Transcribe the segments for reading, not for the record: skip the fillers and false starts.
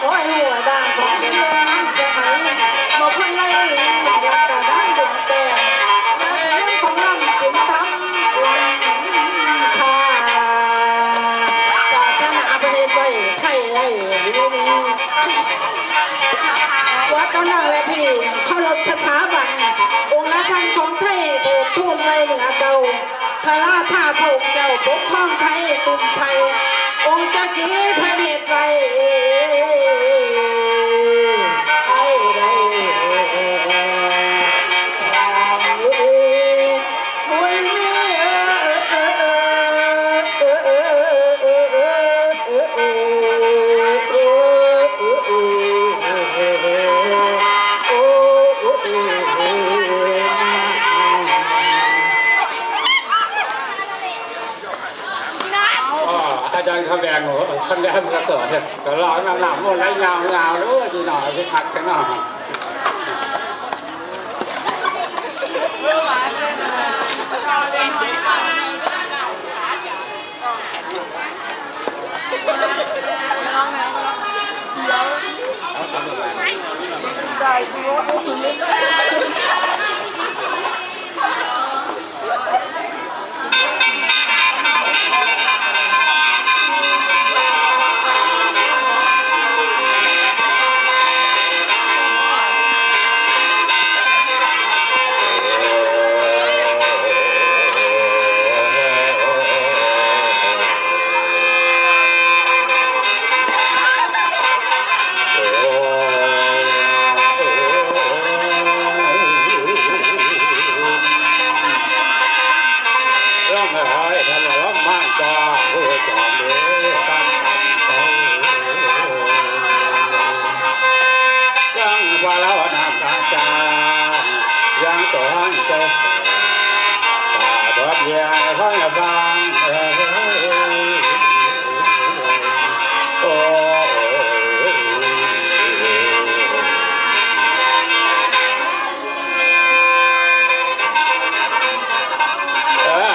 โอ้ยหัวบ้านของพี่เล่นน้ำจะไหมบอกคนไล่หลักตาได้ พระราชาถูกเจ้าปกครองไทยกลุ่มไทยองค์ตะกี้พระเดชไว้ไอ้ไรคุณมีอาจารย์คำแดงหัวคำแดงกระเกิดก็ร้อนหนาวหมดแล้วยาวด้วยทีหน่อยก็ขัดกันหน่อยยังตัวใจตาบอดแย่ค่อยฟังโอ้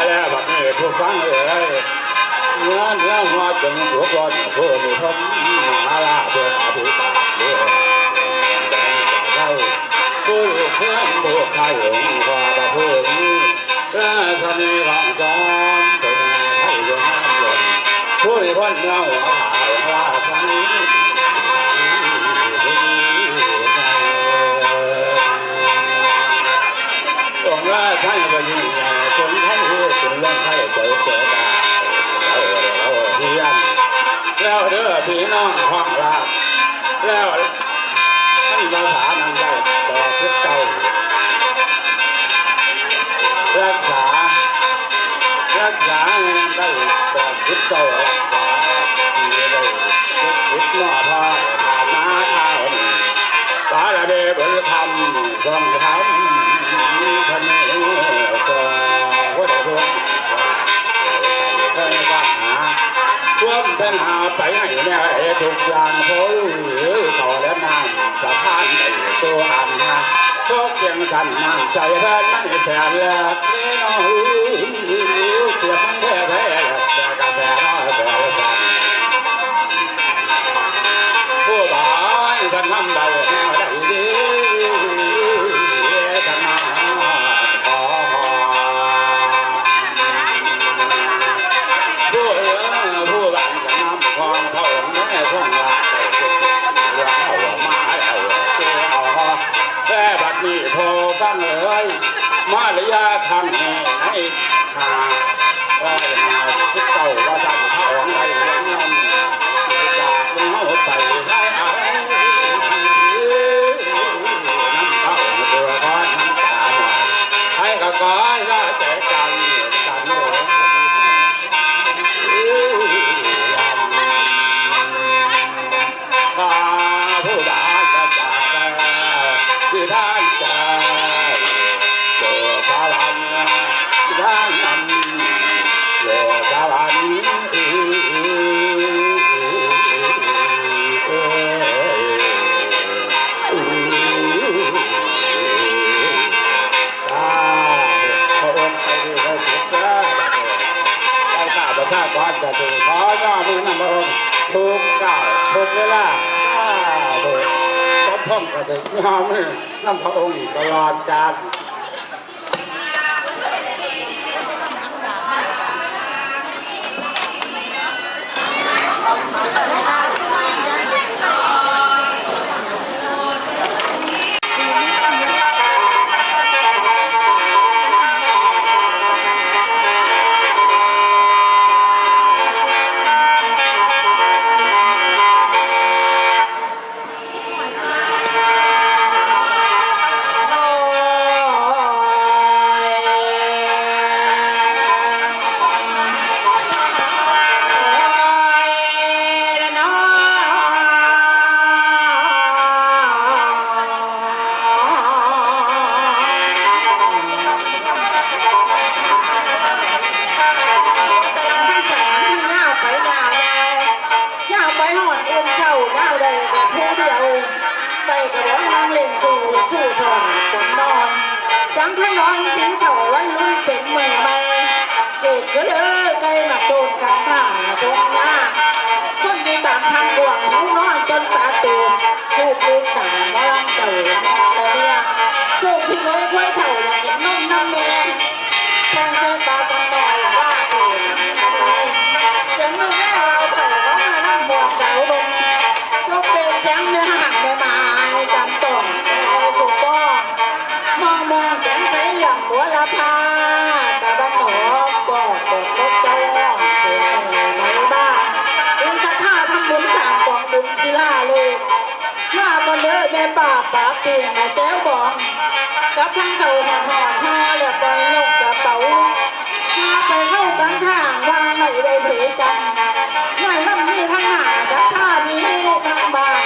แล้วบัดนี้ผู้ฟังเนื้อหัวจงสุกรเพื่อมีพ้นมาลาเพื่ออาภิปาเพื่อแดงจากเศร้าผู้ลูกเพื่อนผู้ไทยองค์ว่าประพูนี้และสนิทของจอมตัวไทยยงน้ำหล่นผู้ที่พ้นเนื้อหัวขาวว่าฉันองค์ราชันก็ยิ่งใหญ่จนไทยจนเรื่องไทยเจอได้เราเพียนแล้วเด้อพี่น้องของเราแล้วท่านภาษานั้นได้แต่ชุดเก่ารักษาได้แต่ชุดเก่ารักษาที่ได้ชุดสิบหม้อทอดผ่านมาข้าวนี้ปาละเดบนคำทรงคำพันเนื้อสอว่าได้ร่วมเพื่อนปัญหาร่วมปัญหาไปให้แม่ทุกอย่างเพราะรู้ต่อและน้ำจะผ่านไปสู่อันนะทุกเชียงกันน้ำใจเพื่อนมันแสนแหลกเลี้ยน้องเปรียบมันแท้แท้แต่กระแสน้อยแสนสั่นผู้บ้านกันทำใดแนวใดดีจะมาขอผู้บ้านจะนำความเท่าแม่ช่วงละเรามาแล้วเจ้าแต่บัดนี้โทรฟังเลยมาระยะทางให้หาว่าชิดเก่าว่าจะเข้าของไรเสียงนำจากเงาไปได้อะไรน้ำเข้าตัวก้อนน้ำตาหน่อยให้ก็ก้อยได้ใจกันจันโลผู้บ้านจะจากที่ท่านใจตัวสารันด้านนั้นตัวสารันประชากรจะสู่ขอย่อมือนำพระองค์ทุกก้าวทุกเวลาสมพงษ์ก็จะย่อมือนำพระองค์ตลอดกาล อนอุ่นเช่าเงาใดแต่ผู้เดียวได้กระบอกนางเล่นจู่จู่ทอนคนนอนสังขนอนสีเถาวันรุ่นเป็นมือใหม่เกิดก็เลยไกลมาโดนขันท่าตรงหน้าคนที่ตามทางกวางหิวนอนจนตาตูสู้ปูนหนามาลังเก่าแต่เนี่ยจูบที่เลยควายเถ่าอยากกินนมน้ำแม่แทงใจปลาจังหน่อยล่าถูกทั้งคันเลยเจังมือแม่เราเถ่าเขามานั่งบวกเจ้าลงลูกเป็นแจ้งแม่ห่างแม่ไม้จำต้องแม่ถูกต้องมองแจ้งใจหลังหัวละพาแต่บ้านหนอกก็เปิดรถเจ้าเป็นไม่บ้าบุญท่าทำบุญสร้างกองบุญศิลาเลยหน้าก็เลยแม่ป่าป่าเปียงแม่แจ้วบองกับทั้งเก่าหอนห่อและปอนลูกกระเป๋ามาไปเข้ากลางทางวางไหนได้เผยกันงานล่ำมีทั้งหน้าจัดท่ามีทั้งบ้าน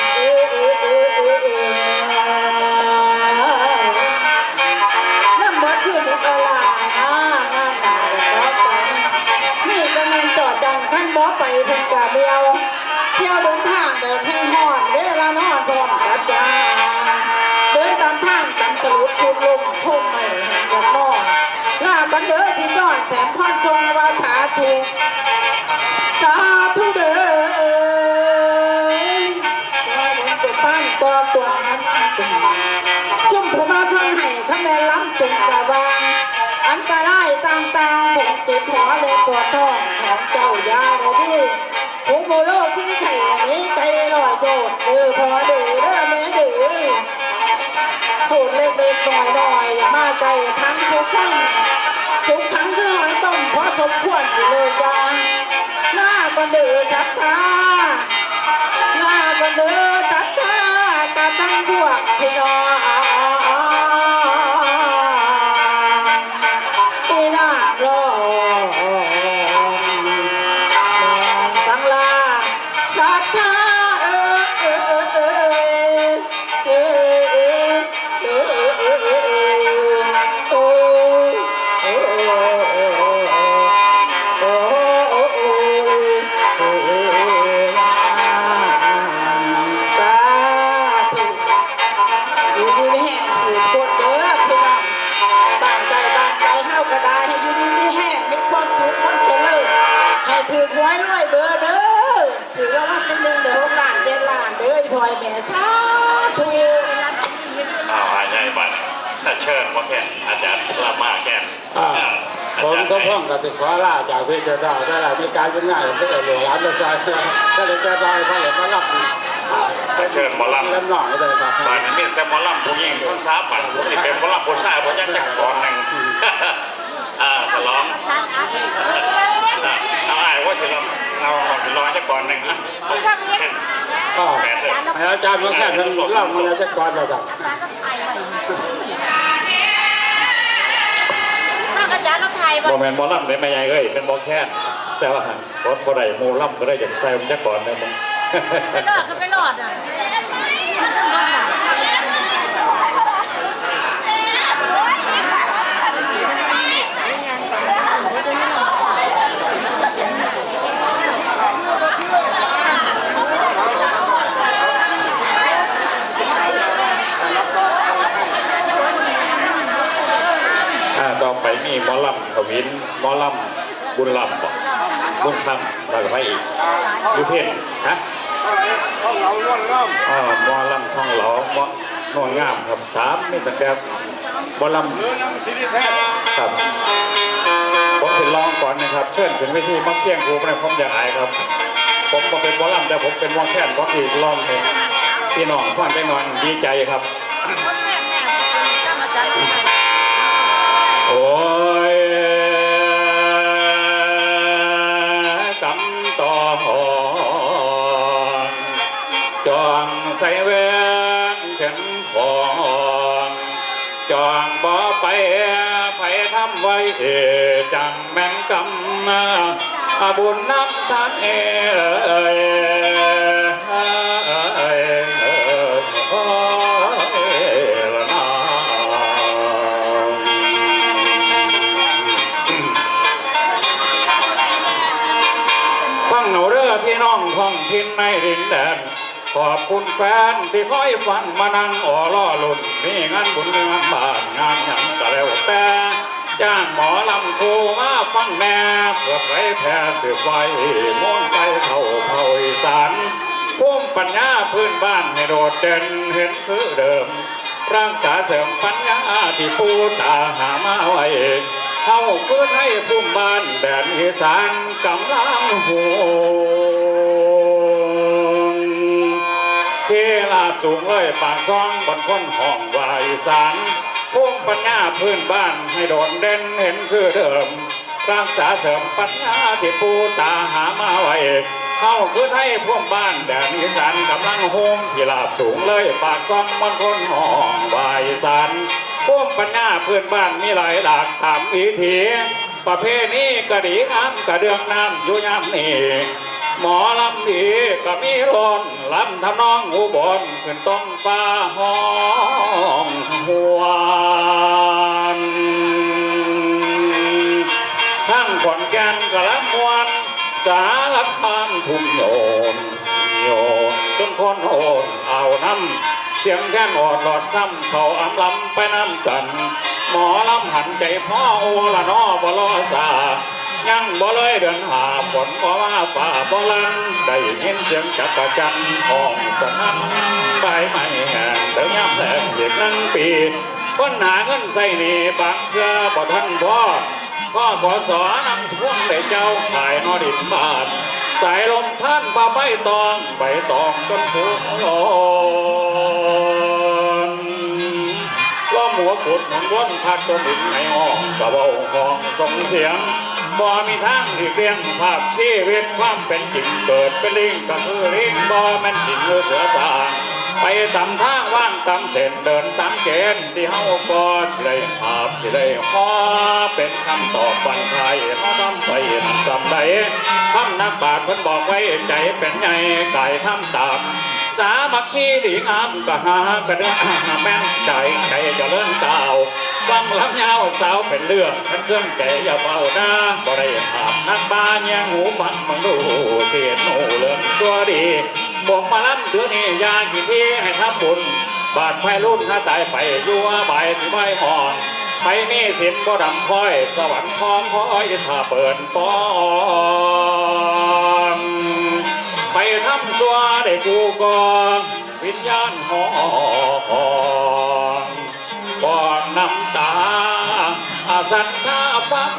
น้ำบดคือนิกลางานหนาแบบกันนี่ก็มันต่อจังท่านบอไปเพิ่งกะเดียวเที่ยวเดินทางแดดให้ห่อนเวลานอนพร้อมกับยาเดินตามทางตามตลุดทุกลมพุ่มไม่แห่งกันนอนลากันเด้อที่ยอดแถมพรจงว่าถาถูกสาธุเด้อว่าบนจุดบ้านตัวตัวนั้นชุ่มผู้มาฟังให้ข้าแม่ล้ำจงกระวางอันตรายต่างๆผมเจ็บหัวเลยปวดท้องของเจ้ายาได้พี่ผู้โมโลขี้ไข่นี้ใจลอยโยดพอดื้อเด้อแม่ดื้อพูดเล็กๆหน่อยๆอย่ามาไกลทั้งผู้ฟังทุกครั้งคือหอยต้มเพราะสมควรที่เลยยาหน้าก็ดื้อทับท่าหน้าก็ดื้อทับท่ากับทั้งพวกพี่น้องอีน่าร้องทั้งลาสัทธาถือหวยร้อยเบอร์เด้อถือรางวัลที่1เด้อ6 ล้าน7 ล้านเด้อพลอยแม่ท้าถูกอาจารย์บัตรถ้าเชิญว่าแค่อาจารย์ละมาแค่ผมก็พ่องกับติขอลาจากพี่เจ้าได้ละมีการเป็นง่ายก็เลยหลวงร้านละสายก็เลยจะได้เพราะเลยมารับถ้าเชิญหมอลำ แล้วน้องก็ได้ครับบ้านนี้มีแต่หมอลำผู้หญิงทั้ง3 บัตรผมนี่เป็นหมอลำผู้ชายผมยังจักก่อนหนึ่งฉลองเอาไอ้ว่าฉลองเอาฉลองจักก่อนหนึ่งอาจารย์มาแค่นั้นเล่ามันจะก่อนเราสั่งโมเมนต์หมอลำเลยไม่ใหญ่เลยเป็นหมอแค่แต่ว่าบอได้โมลำก็ได้อย่างใส่มันจักก่อนเลยมึงไม่รอดก็ไม่รอดอ่ะต่อไปมีหมอลำทวินหมอลำบุญลำบุญคำแล้วก็ไปอีกยูเพนฮะท่องเหลาล้วนง่ามหมอลำท่องเหลาหมอนวลงามครับ3มีตั้งแต่หมอลำเรือยังสิริแท้ครับผมถึงลองก่อนนะครับเชิญถึงวิธีมักเที่ยงครูนะผมอยากอายครับผมเป็นหมอลำแต่ผมเป็นหมอแค่นเพราะที่ลองเองพี่น้องฟังได้นอนดีใจครับโอ้ยกำต่อจองใส่แหวนเข็มของจองบ่ไปไผทำไว้จังแม่นกำบุญน้ำทานฟังเอาเด้อพี่น้องพ ท้องถิ่นในดินแดนขอบคุณแฟนที่คอยฟังมานั่งอ่อล่อลุ่นมีงานบุญงานบ้านงานหยังก็แล้วแต่จ้างหมอลำโคมาฟังแม่เพื่อเผยแผ่สืบไว้ม้วนใจเท่าเผ่าอีสานภูมิปัญญาพื้นบ้านให้โดดเด่นเห็นคือเดิมรักษาเสริมปัญญาที่ปูตาหามาไว้เฮาคือไทยภูมิบ้านแดนอีสานกำลังโหเทลาสูงเลยปากท้องบนคนห้องวาอีสานภูมิปัญญาพื้นบ้านให้โดดเด่นเห็นคือเดิมรักษาเสริมปัญญาที่ปูตาหามาไว้เฮาคือไทยภูมิบ้านแดนอีสานกำลังโฮมที่ลาบสูงเลยปากท้องบนคนห้องวาอีสานภูมิปัญญาพื้นบ้านมีหลายหลากตามวิถีประเพณีกระดีน้ำกระเดืองน้ำอยู่ยามนี้หมอลำดีก็มีโลนลำทำนองอุบลขึ้นต้นฟ้าห้องหวนทั้งขอนแก่นกะลำมวนสารคามทุ่งโยนจนคนโอนเอาน้ำเสียงแค่นอดหลอดซ้ำเขาอำลำไปน้ำกันหมอลำหันใจพ่อโอละนอบลอสายังบ่เลยเดินหาฝนบ่ว่าฝ่าบ่ลันได้ยินเสียงจักรจันทร์ห้องกันนั้นใบไม้แห้งถึงย่ำแหลกอีก1 ปีค้นหาเงินใส่หนี่บางเทื่อบ่ทันพ่อกสอนำท่วงได้เจ้าขายนอดินบาทสายลมพันป่าใบตองจนผูกลนล้อมหัวกุดหมุนวนพัดจนดินในห้องกระเบาห้องส่งเสียงบ่มีทางที่เรียงภาพชีวิตความเป็นจริงเกิดเป็นลิงก็คือลิงบ่แม่นสิ่งหรือเสือทางไปตามทางว่างตามเส้นเดินตามเกณฑ์ที่เฮาก็สิได้ภาพสิได้พอเป็นคำตอบบันไทยเฮาทำไปจำได้คำนักปราชญ์เพิ่นบอกไว้ใจเป็นใหญ่ไก่ทำตามสามัคคีดีงามก็หากระเดือแม่นใจเจริญก้าวฟังลำยาวสาวเป็นเรื่องกันเครื่องใจอย่าเบาหน้าบ่ได้ภาพนักบาแยงหูฟังมังดูเสียนหูเรื่องตัวดีบอกมาล้ำเดือนนี้ยากี่ที่ให้ทำบุญบาดไฟรุ่นถ้าใจไปยั่วใบสิใบห่อนไปมีสินบ่ดำคอยสวรรค์พร้อมคอยถ้าเปิดปองไปทำสัวได้กูกองวิญญาณหอนก่อนน้ำตาสันท่าฟัง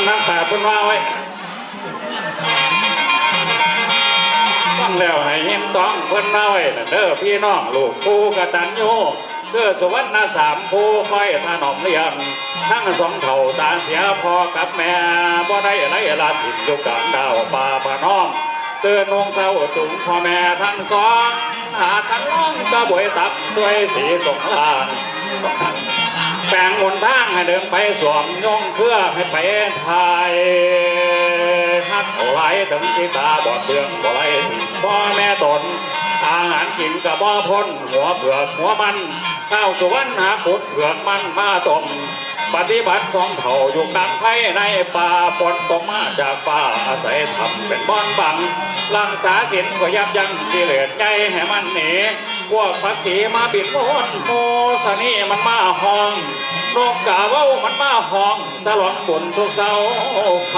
นั่งแปดเพิ่นว่าไว้ฟังแล้วให้ยิ้มต้องเพิ่นว่าไว้เด้อพี่น้องลูกผู้กตัญญูเด้อสุวรรณ3ผู้คอยถนอมเลี้ยงทั้ง2เท่าตาเสียพ่อกับแม่บ่ได้ไรลาถิ่นอยู่กลางดาวป่าพะน้องเตือนวงเศร้าจุงพ่อแม่ทั้ง2หาทั้งน้องกระบวยตับช่วยสีสงลานแปลงหนทางให้เดินไปสวมย่องเครือให้ไปไทยฮักไหลถึงที่ตาบอดเบืองบ่ไหลถึงพ่อแม่ตนอาหารกินกับบ่พ้นหัวเผือกหัวมันข้าวสุวรรณหาขุดเผือกมันมาต้มปฏิบัติ2เท่าอยู่กลางไผ่ในป่าฝนตกมาจากฟ้าอาศัยทำเป็นบ้อนบังรักษาศีลก็ยับยั้งกิเลสใหญ่ให้มันหนีพวกปักสีมาบิดโอนโมสนีมันมาห้องนกกาเว้ามันมาห้องตลอดบุญทุกเจ้าค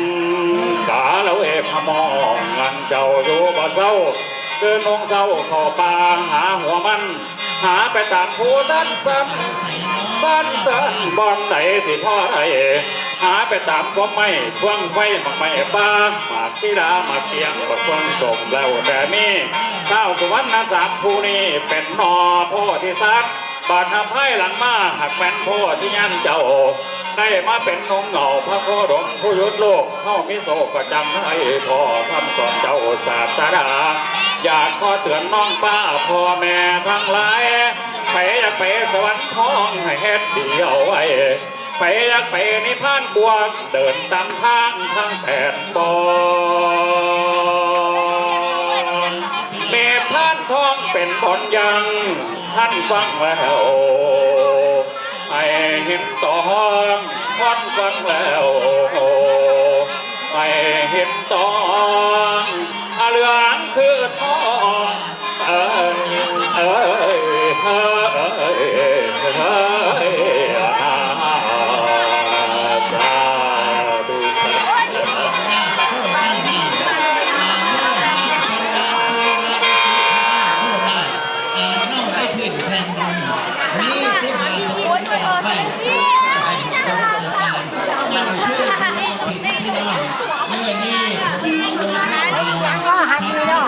ำกาแล้วพมองงานเจ้าอยู่บ่เจ้าเดินลงเจ้าเข้าป่าหาหัวมันหาไปตามผู้สั้นบอนไหนสิพ่อไทยหาไปตามพวกไม้เฟื่องไฟหมักไม้บ้าหมากชีดาหมากเกียงบักเฟื่องสมแล้วแต่นี่ข้าวสุวรรณ3ผู้นี้เป็นนอโพธิสัตว์บาดนภัยหลังมาหักแม่นโพธิยันเจ้าได้มาเป็นนงเหงาพระโคดมผู้ยุดโลกเข้ามิโซประจำให้พ่อคำสอนเจ้าศาสดาอยากขอเตือนน้องป้าพ่อแม่ทั้งหลายไปอยากไปสวรรค์ท้องให้เฮ็ดเดียวไว้ไปอยากไปนิพพานกวางเดินตามทางทั้ง8 บอน ฟังแล้วให้เห็นตอนค่อนฟังแล้วให้เห็นตอนเหลืองคือทองเอ้ยเอ้ยเอ้ยเอ้ยนาสาธุ โอ้ยตัวใช่พี่ก็หันดีเนาะ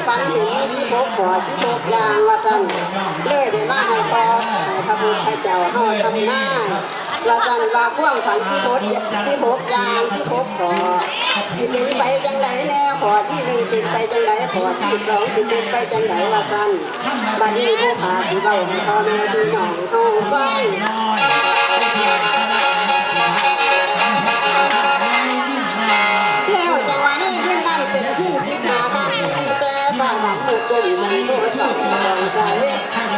ฝันเห็นที่พบขอที่พบยางว่าสั่นเลยได้มาให้พอให้พระพุทธเจ้าเฮาทำหน้าว่าสั่นว่าพ่วงฝันที่พบยางที่พบขอสิเป็นไปจังไดแน่ขอที่หนึ่งเป็นไปจังไดขอที่สองสิเป็นไปจังไดว่าสั่นบัดนี้ผู้ขาสิเบาให้พ่อแม่พี่น้องเฮาฟังแล้วจังหวะนี้ขึ้นนั่นเป็นขึ้นที่นากันแต่ฝ่าดำมืดกุ่มจังผู้ส่องใส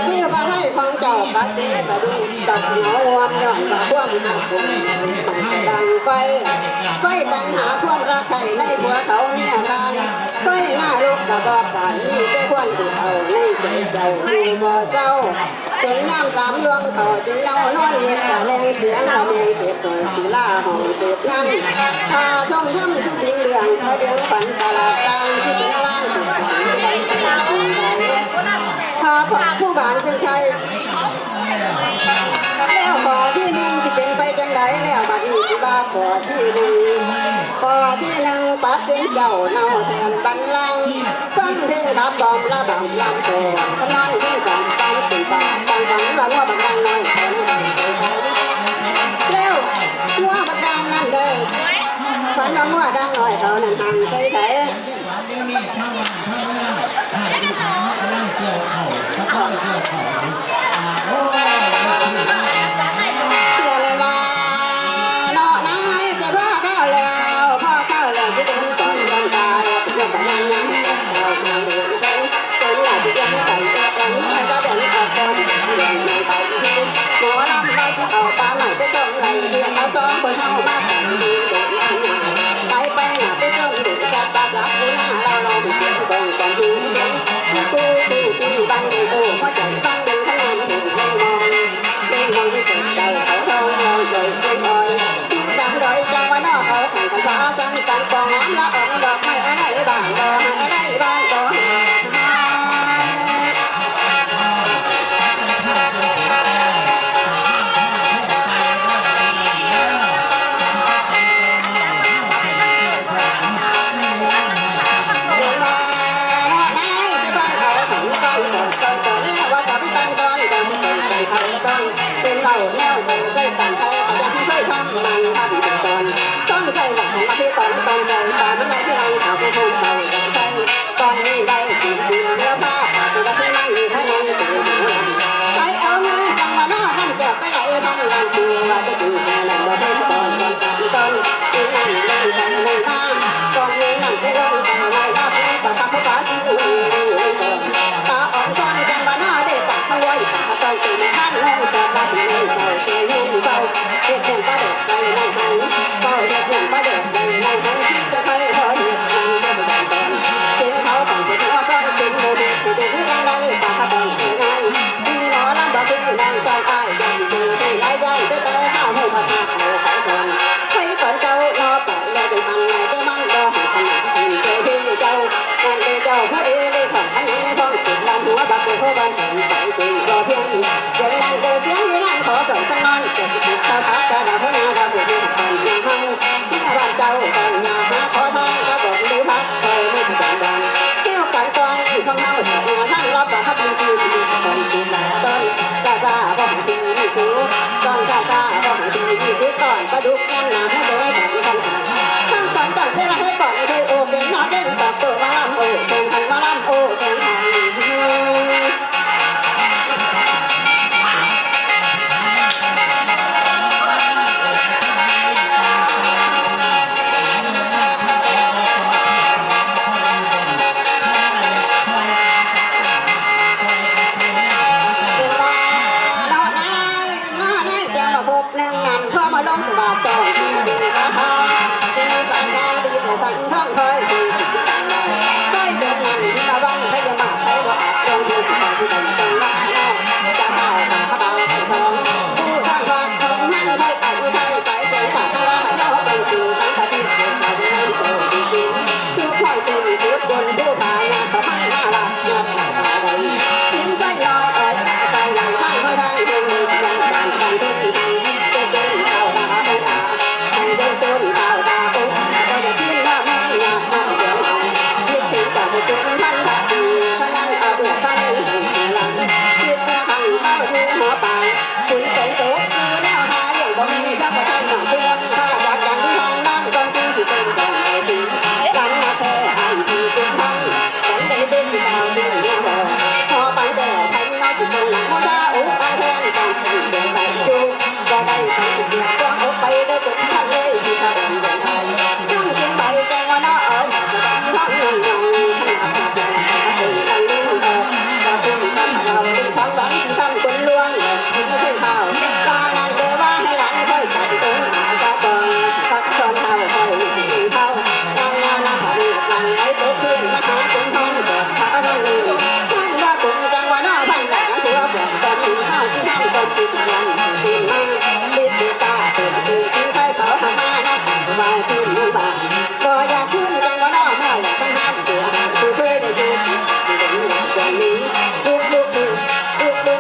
เพื่อพระไทยของเจ้าพระเจงสะดุ้งกับเหงาวมย่อมว่าความหักบุญไม่ดังไฟตันหาความรักใครในผัวเขาเมียทานไฟหน้าลูกกระบอกปานมีแต่ควนกุดเอาในใจเจ้าอยู่บ่เศร้าจนย่ำสามดวงเขาจึงเน่านอนเน็บกะแรงเสียงกะแมงเสียบสวยตีล่าห้องเสียบงั้นพาช่องทำชุบลิงเรืองพระเดืองฝันตลาดต่างที่เป็นล่างถูกฝันไม่ได้ขนาดสิ่งใดพาผู้บ้านเป็นไทยแล้วขอที่หนึ่งที่เป็นไปจังไดแล้วบัดนี้สิบ้าขอที่หนึ่งปัดเส้นเจ้าเนาแทนบัลลังก์ฟังเพลงขับบอมละบังลำโชว์กำนันเพียงฝันเป็นป่าต่างฝันว่างัวบักดังน้อยขอในฝันใส่ไทยแล้วงัวบักดังนั่นเด้อฝันว่างัวดังน้อยเขานั่นหังใส่ไทยสองคนเฮามาแต่งดูโดนขนาดตายไปหน้าไปส่งดูสัตว์ปลาสักกูหน้าเราเป็นเสียงกองกองดูเสียงกูที่บังดูหัวใจบังดึงขนาดถึงเล่นมองไม่สนใจเขาทองมองใจเสียงอ่อยดูดำดอยจังว่านอกเขาแข่งกันฟ้าสั้นกันปองหอมละอ่องดอกไม้อะไรบ้างก็ให้อะไรบ้างก็มันทำเป็นตอนซ่อนใจหลักของมาที่ตอนใจป่ามันไหลที่ลังเขาไปทุ่งเตา ไม่ลงใส่ในหน้าพุ่งปากเขาปาสิอุ่นตาอ่อนช้อนกันบ้านหน้าได้ปากขลอยปากตอนตื่นในท่านห้องสอบบ้านที่เฝ้าเจยุ่งเฝ้าเด็ดเด่นป้าเด็กใส่ในไห้เฝ้าเด็ดเด่นป้าเด็กใส่ในไห้พี่จะใครพอดีมันก็ไม่ดังจนเสียงเขาต้องเป็นหัวซ้อนเป็นโมเดลที่ดูกันได้ปากตอนเจอไงพี่หมอลำบากคือนางตอนอ้ายยังสิเป็นเป็นไรยันแต่ข้าวหัวผัดเอาเขาสอนให้ตอนเจ้านอปะแล้วจึงทันไงแต่มันบ่หันขนาดคุณเจ้พี่เจ้ามันดูเจ้าผู้เอเลยของขันยังท้องติดดันหัวบักหัวบันหันไปตีบ่เพียงเสียงนั้นเกิดเสียงยืนนั่งขอสอนจังนอนเกิดสุดข้าวพักกระดาษหัวหน้าดาวบุญตอนยาหังเมื่อบ้านเจ้าตอนยาหาขอทางกระบอกดูพักคอยไม่ถึงดังแนวกันตอนของเฮาแต่งานทางรับว่าขับปีนตอนปีนหลายต้นซาซาบ่ให้ปีมีสูตอนซาซาบ่ให้ปีมีสูตอนประดุกยังหนาให้โตแบบพันขาตอนเวลาให้ก่อนเคยโอเป็นน้าเด้งตัดตัวมาลำโอแข่งขันมาลำโอแข่งขันลงสบายตอนที่จริงสาขาที่สาขาดีแต่สั่งท่องคอยดีสิ่งต่างใดคอยดวงนั้นที่มาวันพยาบาทใครว่าอาจดวงบุญแต่ที่ต้องจังบ้านอกจะเข้าป่าขบาทั้งสองผู้ท่านฟังผมหั่งคอยอายุไทยสายเสียงตาข้างล่างเจ้าเป็นกลุ่มสังกัดที่สุดสาวที่นั่นโตดีสินทุกคอยสิ้นพูดบนผู้พายาเขามั่งน่ารักยาป่าใดสินใจลอยอ้อยฟังอย่างข้างข้างทางเพียงมือวันวันทุ่งไทยจนเข้าดาองอาให้จนต้นเข้าดาองอาก็จะขึ้นว่าแม่งอยากนั่งเดียวเอาคิดถึงจากบุญพันธะดีข้านั่งเอาเบื่อข้าเล่นหลังคิดเมื่อหังเข้าดูหอปานคุณเป็นโจ๊กซื้อแนวหาเลี้ยงบ่มีข้าพเจ้าหน่อยชวนข้าจากอย่างที่ทางด้านกองที่ผู้ชมจันทร์สีหลังนาแท้ให้ที่กุมพันฉันได้เดินสิดาวขึ้นเนื้อบ่พอตั้งแต่ไทยน้อยสิส่งหนังโมดาอุกอังแทนการเป็นเดินไปดูก็ได้สั่งเสียจ้องอกไปเด้อกุมพันเลยที่ตาอ่อนเดินไทยนั่งกินใบแกงว่าน้าเอาสบายท้องยังขนาดแบบนั้นถ้าถึงนั่งดิ้นดอกก็คุ้มทำเราดึงความหวังที่ทำคนลวงสิ้นใช่ข้าวตานั้นเด้อว่าให้หลานค่อยขับองอาสะก่อนพักจอนเท้าค่อยดึงเท้าตาเงาหน้าผาดีนั่งไว้โตขึ้นมาหากุมพันกอดขาทางอื่นนั่งว่ากุมจังว่าน้าพันแบบนั้นหัวปวดก่อนกินข้าวที่ห้างก่อนกินวันตีนมาลิดดูตาตื่นชื่อสิ้นใช้เขาหามานักบายขึ้นเมืองบางก็อยากขึ้นจังว่าน้าเมื่อไหร่ปัญหาตัวหางผู้เคยได้อยู่สิบสักเดือนนี้สักวันนี้ลูก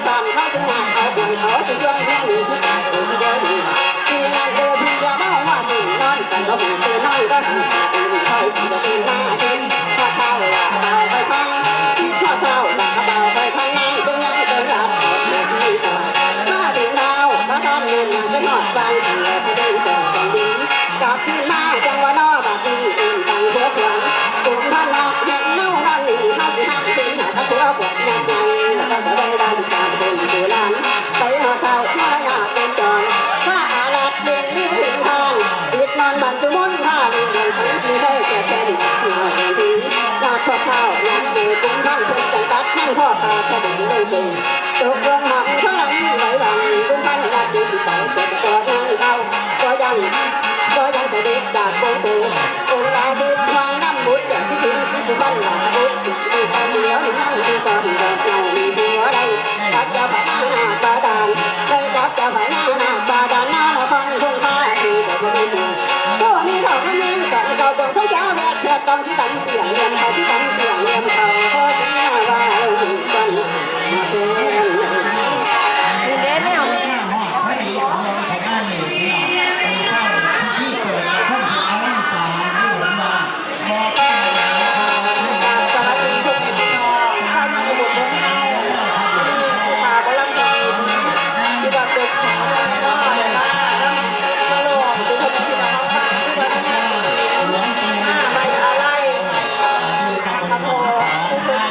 ตอนเขาสิหาเอาบวนเขาสิชวนแม่นี่ที่อาจอุ่นเดียวนี้พี่นั่นเด้อพี่อย่ามาว่าสิ่งนอนฝันบ่หูตื่นนอนก็หันสาตื่นคอยที่บ่ตื่นมาเช่นพอเท่าว่าเบาไปทางคิดพอเท่าว่าเบาไปทางนั่งจงยังเดินหลับออกเลยที่สามาถึงเท้าบ้านเงินยังไปหอดบางทางแล้วพอเดินส่งกันดีกลับขึ้นมาจังว่านอบัดนี้อื่นสั่งพวกหวันกลุ่มพันนักเห็นเน่านอนหนึ่งข้าวสิห้ามขึ้นหาตะพัวปวดยังไงแล้วก็ไปบ้านตามชนดูหลังไปหาเท่าหัวระยะเป็นจอนถ้าอาลัดเลี้ยงนิ้วถึงทางปิดนอนบันชุมุนท่าลุงยังฉันจริงใช่แค่แค่หน้าถึงอยากทอดเท้าอยากเตะกลุ่มพันคนจังตัดนั่งข้อขาชะบุนเลยสูงตกลงหักข้อละนี้ไหวบังกลุ่มพันนัดดินไปตกตัวยังเข้าก็ยังเสด็จจากโบกูองค์อาทิตย์วางน้ำบุตรอย่างที่ถึงสิสุพรรณลาบุตรดูตาเดียวหนึ่งนั่งดูสอนดอกเงามีหัวใดกับเจ้าพญานาคบาดาลได้กับเจ้าพญานาคบาดาลนาละพันคงค่าที่ได้บ่มีหูก็มีเขาคำนึงสั่นเก่าดวงเท้าเจ้าแพทย์แพทย์ต้องที่ตั้งเปลี่ยนเลี่ยมเขาที่ตั้งเปลี่ยนเลี่ยมเขาพอสีหน้าว่าเรามีกันมาเต้นสวัสดีพ่อแม่พี่น้องชาวเมืองอุบลวงเฮาวันนี้ผู้ขาบ่ลำกินที่บ้านตัวของพ่อแม่น้อเลยมาลงสู่พ่อแม่พี่น้องมาฟังที่ว่าทำงานกันกินใบอะไรให้ทำพอผู้คน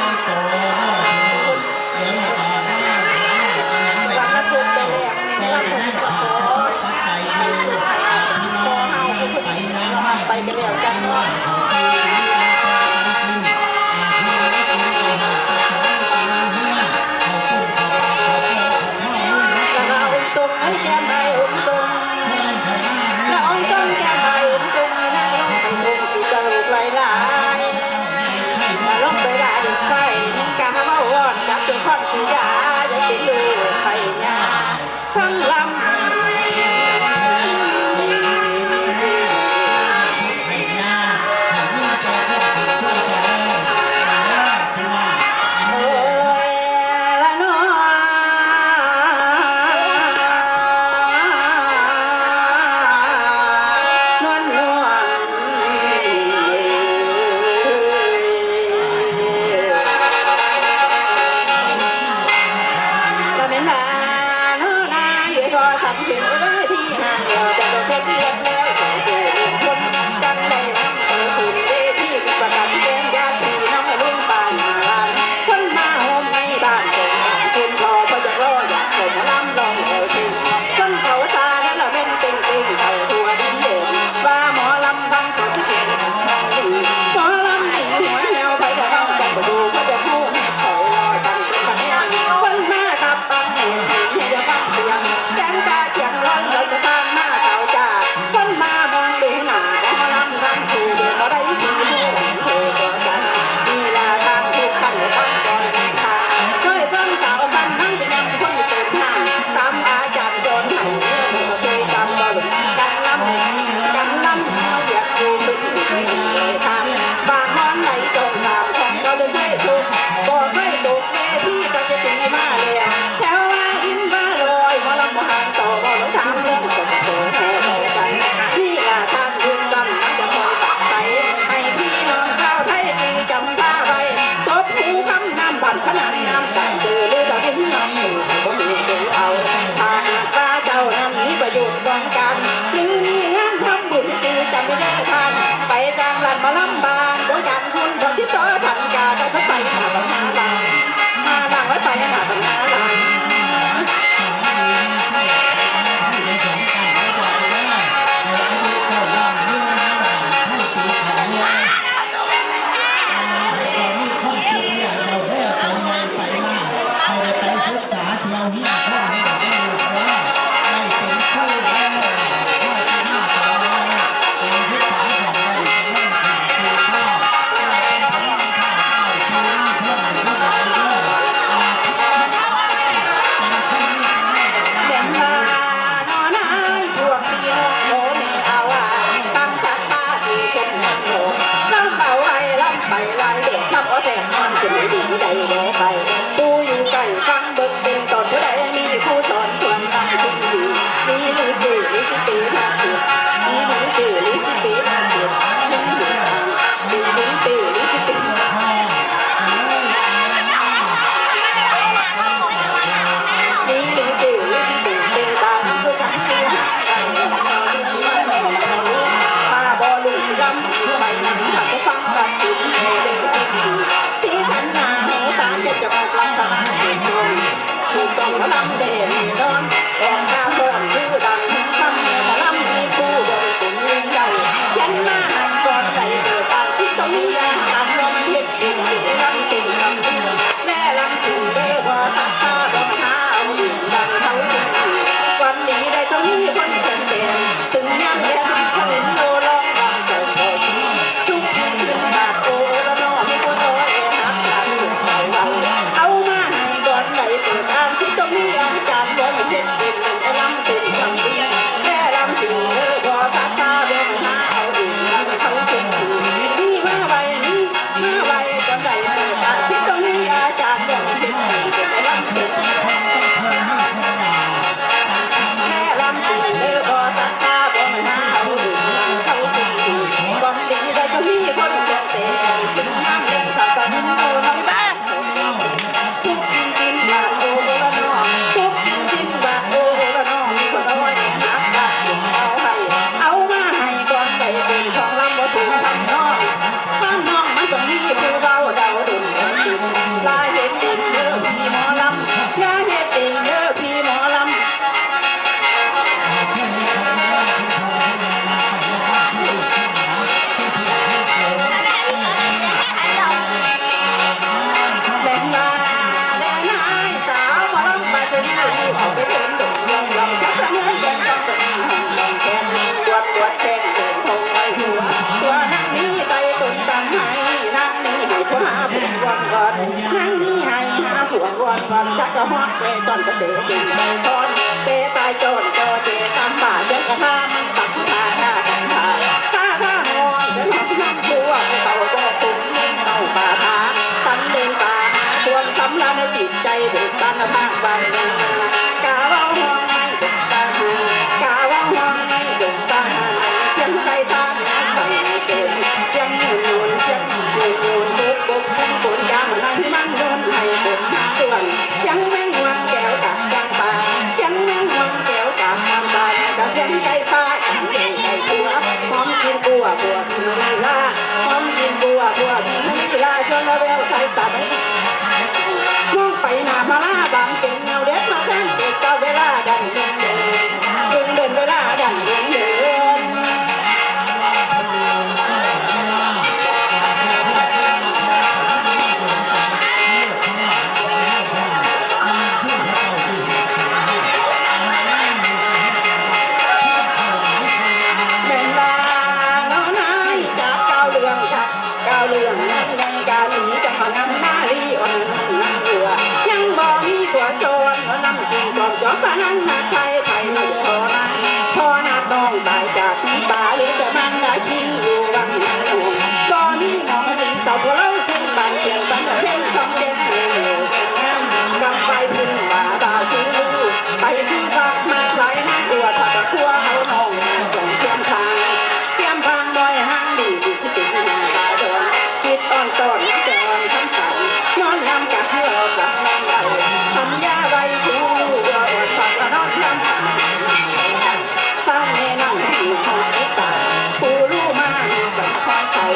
ก่อนนั่งนี่ให้หาผัวก่อนจักกะฮอกเตะจอนก็เตะกินใจคอนเตะตายจอนจอเตะตามบ่าเสียงกระทามันตักผู้ทาท่าของทาท่ามองเสียงน้ำพัวเขาบอกตุ้มเอาป่าผาสันเดินป่าหาควรสำลักในจิตใจเบิกบานภาคบันเมืองมากาว่าห้องในดงตาหางกาว่าห้องในดงตาหางเสียงใจซ่านไปเกินเสียงนูนเสียงนูนบุกทั้งปนกามันในมันโดนให้ปนมาด่วนเสียงแมงวังแก้วกับกลางป่าเสียงแมงวังแก้วกับกลางป่าก็เสียงไก่ฟ้ากันเลยไก่ตัวหอมกินบัวพิมลีลาหอมกินบัวพิมลีลาชวนละแววใส่ตาไปมองไปหน้ามาลาบางเป็นเงาเด็ดมาแซมเก็บกับเวลาดันเดินเวลาดันเดินนั่งไงกาสีจะมางำหน้าลีอ่อนนั่งหัวยังบ่มีผัวโจรนั่งกินกอมจอมพนันนาไทยไผ่หนุ่มพอนั้นพอนาต้องตายจากพี่ป่าหรือแต่มันได้คิงอยู่วังนั่งหนุ่มบ่มีมองสีสาวพวกเราขึ้นบานเชียนบันเพ็ญช่องแดงเงียงเหลวแดงงามกำไฟพุ่นบ่าบ่าวผู้ลูไปสู้ซักมาไหลนั่งอัวถักครัวเอาน้องมาจงเทียมพางบ่อยห้างดีที่ติดหน้าตาดอนคิดอ่อนตอนน้ำแต่อ่อนคำเก่านอนน้ำกะรอกะนอนเราสัญญาไว้ผู้ว่าอ่อนฝักละนอนน้ำขันทั้งแม่นั่งอยู่ห้องตาผู้รู้มามีแบบคอยใส่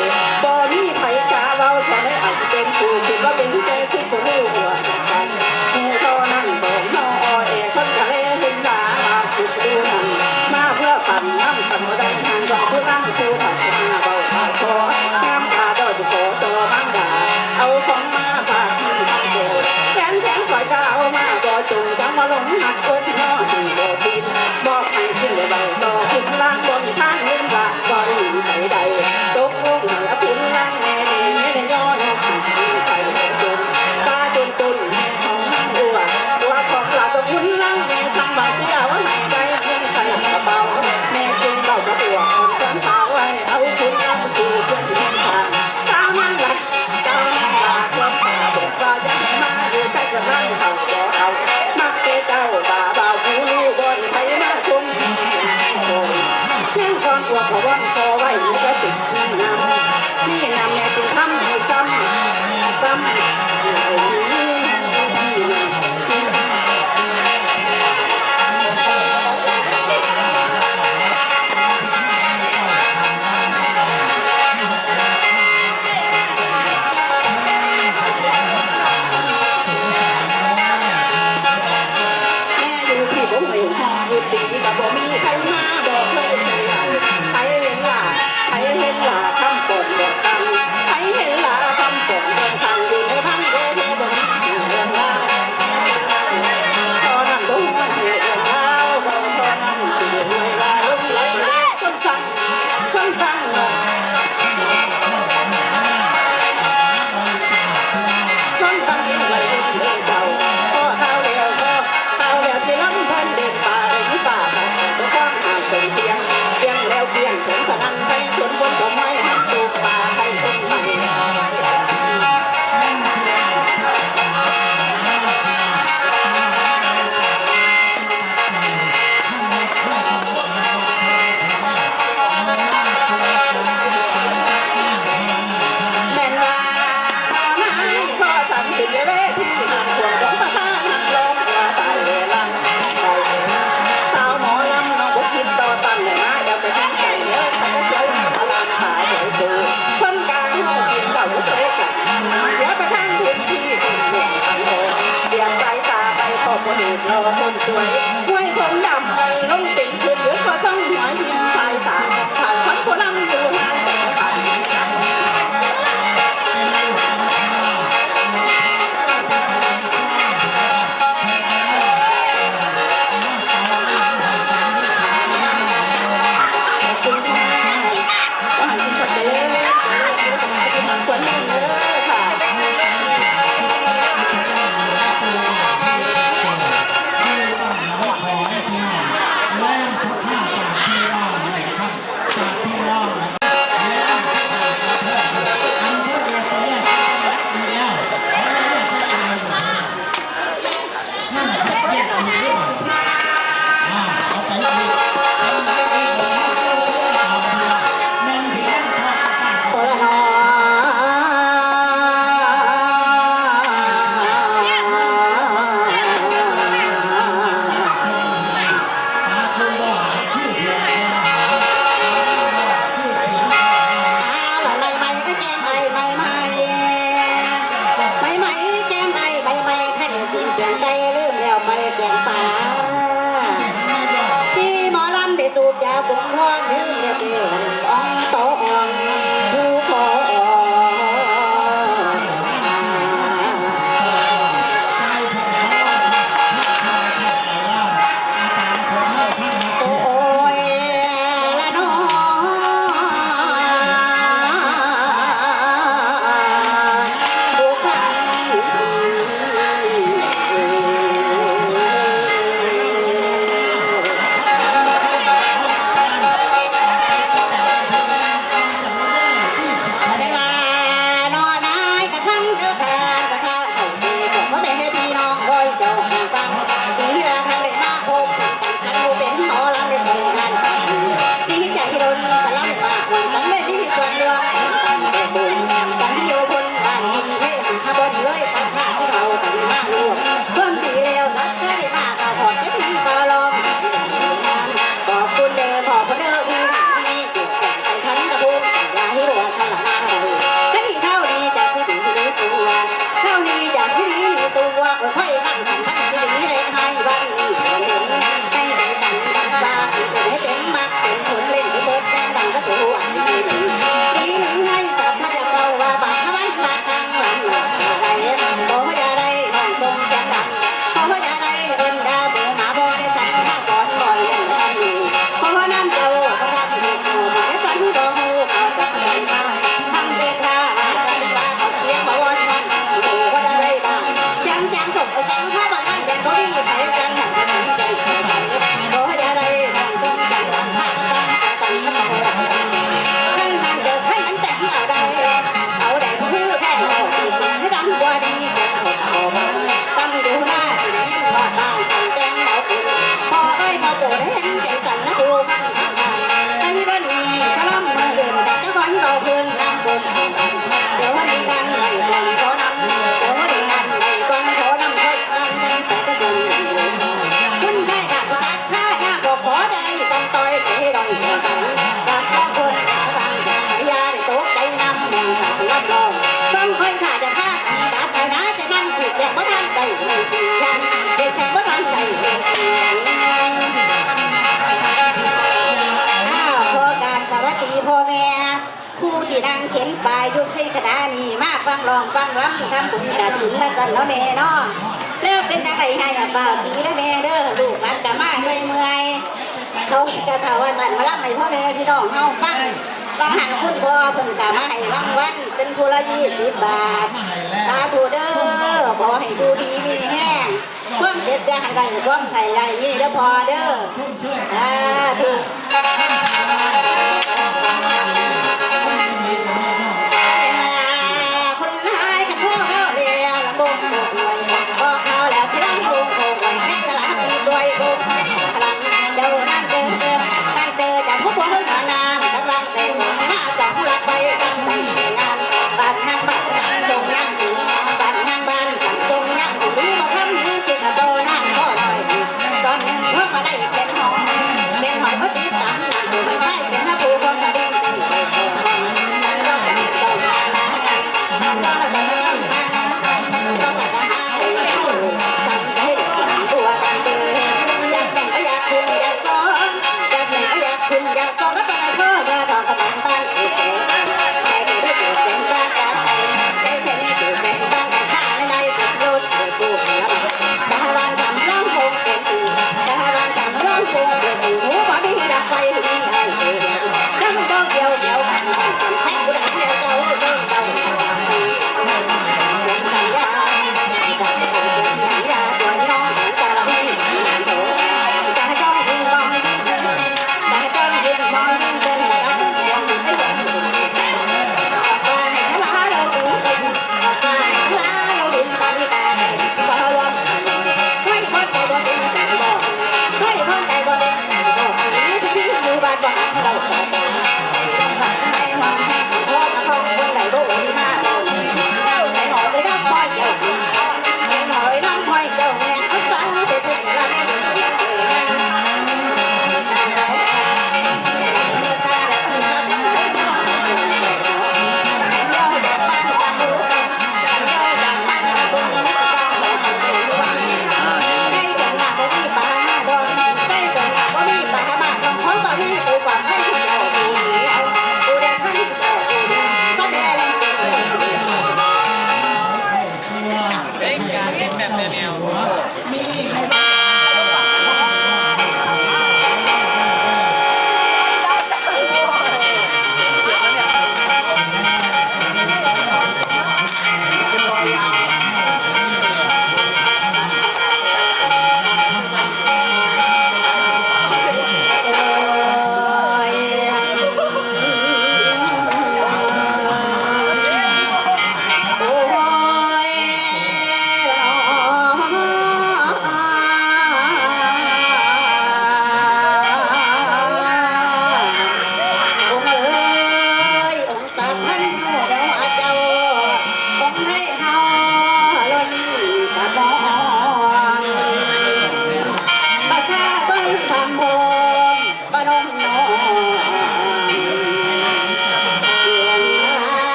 บ่มีไผกาเว้าสอนให้เอาเป็นผู้คิดว่าเป็นแต่สุผู้รู้หัวกันผู้เท่านั้นบอกน้อเอคนกะเลเห็นดามาผู้รู้นั้นมาเพื่อฝันน้ำกันบ่ได้งานสองผู้นั่งผู้ทำมาเบาคองามขาดอจะขอต่อมันดาเอาของมาฝากพี่เดียวแขนสอยก้าวมาบ่จงจังว่าหลงหักตัวชิโน่ให้บ่กินบอกให้สิ้นเลยเบาต่อคุณล่างบ่มีทางเล่นละบ่หนีไปใดตกลงให้คุณล่างแน่ไม่ได้ย่อยให้ใส่จนซาจนแม่ของนั่งอัวของหลาตัวคุณล่างแม่ช่างบาเสียว่าให้ได้ขึ้นใส่กระเป๋าแม่กินเบากระปัวคนจำเท้าไว้เอาคุณล่างดูเพื่อนเพียงทางเจ้านั่นละความตาบอกว่ายังไม่มาอยู่ใกล้กระนั่งเขาบ่เอามักเจ้าบ่าบ่าวผู้รู้บ่อยไปมาชมยังซ้อนตัวขวันคอไว้นี่ก็ติดนี่นำแม่จึงทำอีกซ้ำไอ้นี้พี่นั่นตีกับบ่มีใครมาบอกเลยใช่ไหมใครเห็นหล่าคำก่อนบอกตังใครเห็นหล่าคำก่อนบอกตังอยู่ในพังเวทีบ่มีเรื่องราวตอนนั้นบ่หัวเรื่องราวบ่ตอนนั้นสิเดือดเวลาลุกไหลคนฟังจึงไหลเลยเจ้าก็ข้าวแล้วที่ล้ำเพิ่นเดินป่าได้มีฝ่าก็คล้องหาส่งเสียงเบี้ยงแล้วเบี้ยงถึงขนั้นไปชนคนก็ไม่หักตูป่าให้คนใหม่แน่นว่าน้อนายพ่อสั่นขึ้นในเวทีหานควงของภาษาทางลมว่าตายเวลังสาวหมอลำน้องก็คิดต่อตั้งเลยนะอยากจะดีใจเยอะถ้าก็สวยงามอลามตาสวยกูคนกลางห้องกินเหล้าโจกันเดี๋ยวประทานพื้นที่คนหนึ่งอันโหเสียสายตาไปพอคนอื่นรอคนสวยห้วยผมดำกันลงเป็นคืนหรือก็ช่องหัวยิ้มสายตามองผ่านชั้นผู้ลำอยู่ห่างแต่ก็ผ่านขวัญเงินเด้อค่ะ เลยสัตว์ข้าสิเขาจันมาลวกเพิ่มดีแล้วสัตว์ได้มาข่าวขอบจะพี่มาลองขอบคุณเด้อขอบคุณเด้อที่ทำที่มีจุดแจ่มใส่ฉันกระพุ้งอย่าให้บอกข้างหลังอะไรได้เท่าดีจะสิดีหรือสัวเท่านี้จะสิดีหรือสัวค่อยมั่งสันมันสิดีเลยให้วันนี้ส่วนเห็นให้ได้สันดังบาสิเดินให้เต็มมากเต็มผลเล่นที่เบิดแดงดังกระจูอันดีดีหรือให้จัดถ้าอยากเฝ้าว่าบาดพมันบาดทางหลังอะไรบอกว่าอย่าได้ห้องทรงเสียงดังบอกว่าอย่าได้เอินดาบูหมาบ่ได้สั่นข้าก่อนบ่เล่นไม่ทันอยู่เพราะว่าน้ำเจ้าบ่รักลูกบ่ได้สั่นบ่ฮู้เขาจะมาจังท่าทำเป็นท่าว่าจะเป็นบ้าขอเสียงบ่วอนมันโอ้ว่าได้ใบบ้ายังจางส่งไปสั่งข้าบ่ทันเด่นบ่มีไผจันหนักสั่งใจใจบอกว่าอย่าได้ห้องทรงเสียงดังพากันบ้าจะจังขันบ่รักท่านนั่นเด้อท่านมันแบ่งเอาได้เอาได้ผู้แทนเอาผู้เสียให้ดังกว่าดีจะขอเอามันตั้งดูหน้าสิได้ยินทอดบ้านขันแตงเอาเป็นพอเอ้ยพอโปรดเห็นใจสั่นและผู้ฟังทักทายแต่ที่บ้านมีฉลองมืออื่นแต่เจ้าก็ให้เบาเพื่อนนำบนเดี๋ยววันนี้นั้นไม่ก่อนขอนำเดี๋ยววันนี้นั้นไม่ก่อนขอนำค่อยลำฉันไปก็จนคุณได้ดักประจัดท่ายากบอกขอจะให้ตำต้อยให้ดอยหัวสันกับน้องคนสบางสักยาได้ตกใจนำแห่งสาวรับรองต้องค่อยถ่าจะพากันกลับไปนะแต่มันจีแจกว่าท่านได้เงินเสียงเด็กแจกว่าท่านได้เงินเสียงขอการสวัสดีพ่อแม่ผู้ที่นั่งเขียนป้ายอยู่ที่คณะนี้มาฟังร้องฟังรำทำบุญกระถิ่นมาจันเนาะแม่เนาะแล้วเป็นจังไดให้เป่าตีได้แม่เด้อลูกหลานกะมาด้วยเมื่อยเขากระเทาว่าจันมารับให้พ่อแม่พี่น้องเฮาฟังบางหันคุณพ่อเพิ่นกะมาให้รางวัลเป็นผู้ละ20 บาทสาธุเด้อขอให้ดูดีมีแห้งความเจ็บจะให้ได้ความไข่ใหญ่มีเด้อพอเด้อสาธุเป็นมาคนร้ายกันพ่อเขาเรียละบงบกวนบอกเขาแล้วสิลังคงคงไว้แค่สลับปีด้วยกุมตาลังเดี๋ยวนั่นเด้อจะพบว่าเฮิร์นนามกันวางใส่ส่งให้มาจ่องหลักไปจำได้ในงานบ้านห้างบ้านจันจงนั่งอยู่บ้านห้างบ้านจันจงนั่งอยู่รู้มาทำนี่คิดโตนั่งพ่อหน่อยตอนหนึ่งพวกมาไล่เข็นหอยก็ติดตามหลังจู่ไม่ใช่เป็นฮับผู้คนจะบินติดไปตันก็จะมีต้องมานะตันก็จะมาต้องมานะต้องจะหาใครทำใจตัวกันเดินอยากหนึ่งก็อยากคุณอยากสองอยากหนึ่งก็อยากคุณอยากสองก็จะให้พ่อเดินทางเข้าไปบ้านอีกแต่ได้ได้อยู่เป็นบ้านกาได้แค่นี้อยู่เป็นบ้านกาข้าไม่ได้สุดรุ่นกูแล้วแต่บ้านจำร่องคงเป็นอูแต่บ้านจำร่องคงเป็นอูหูบ่มีดักไปมีไอ้กูน้ำบ่เกี่ยวกันกันแค่กูได้เดียวเจ้าก็เดินเจ้าเสียงสัญญาเสียงสัญญาตัวน้องแต่ละพี่แต่จ้องยิงมองยิงแต่จ้องยิงมองยิงเป็นกันให้ผมว่าให้ทลาเราดีว่าให้ทลาเราดินสาลิกาต่อรวมไม่พอใจบ่เต็มใจบ่ไม่พอใจบ่เต็มใจบ่นี่พี่อยู่บ้านบ่หักเราตาตาไอ้ดอกฝากทำไมหอมแห้งสังคมมาคงคนใดบ่ไหวมาบ่เราใจหน่อยไปน้ำห้อยเจ้าใจหน่อยน้ำห้อยเจ้าแง่เอาสาเด็ดจะรับตาได้ตาได้ก็มีตาแต่อันย่อจากบ้านตาบุอันย่อจากบ้านตาบุไม่ต้องรอใจคนเดียวไว้ใกล้กันหน้าบ่มีปลามาดองใกล้กันหน้าบ่มีปลามาดองของบ่มีปูฝากข้านี่เจ้าปูเหนียวปูแดงข้านี่เจ้าปูเหนียวซาแดงเล่นเตะสิเล่นการเล่นแบบแนวโอ้ย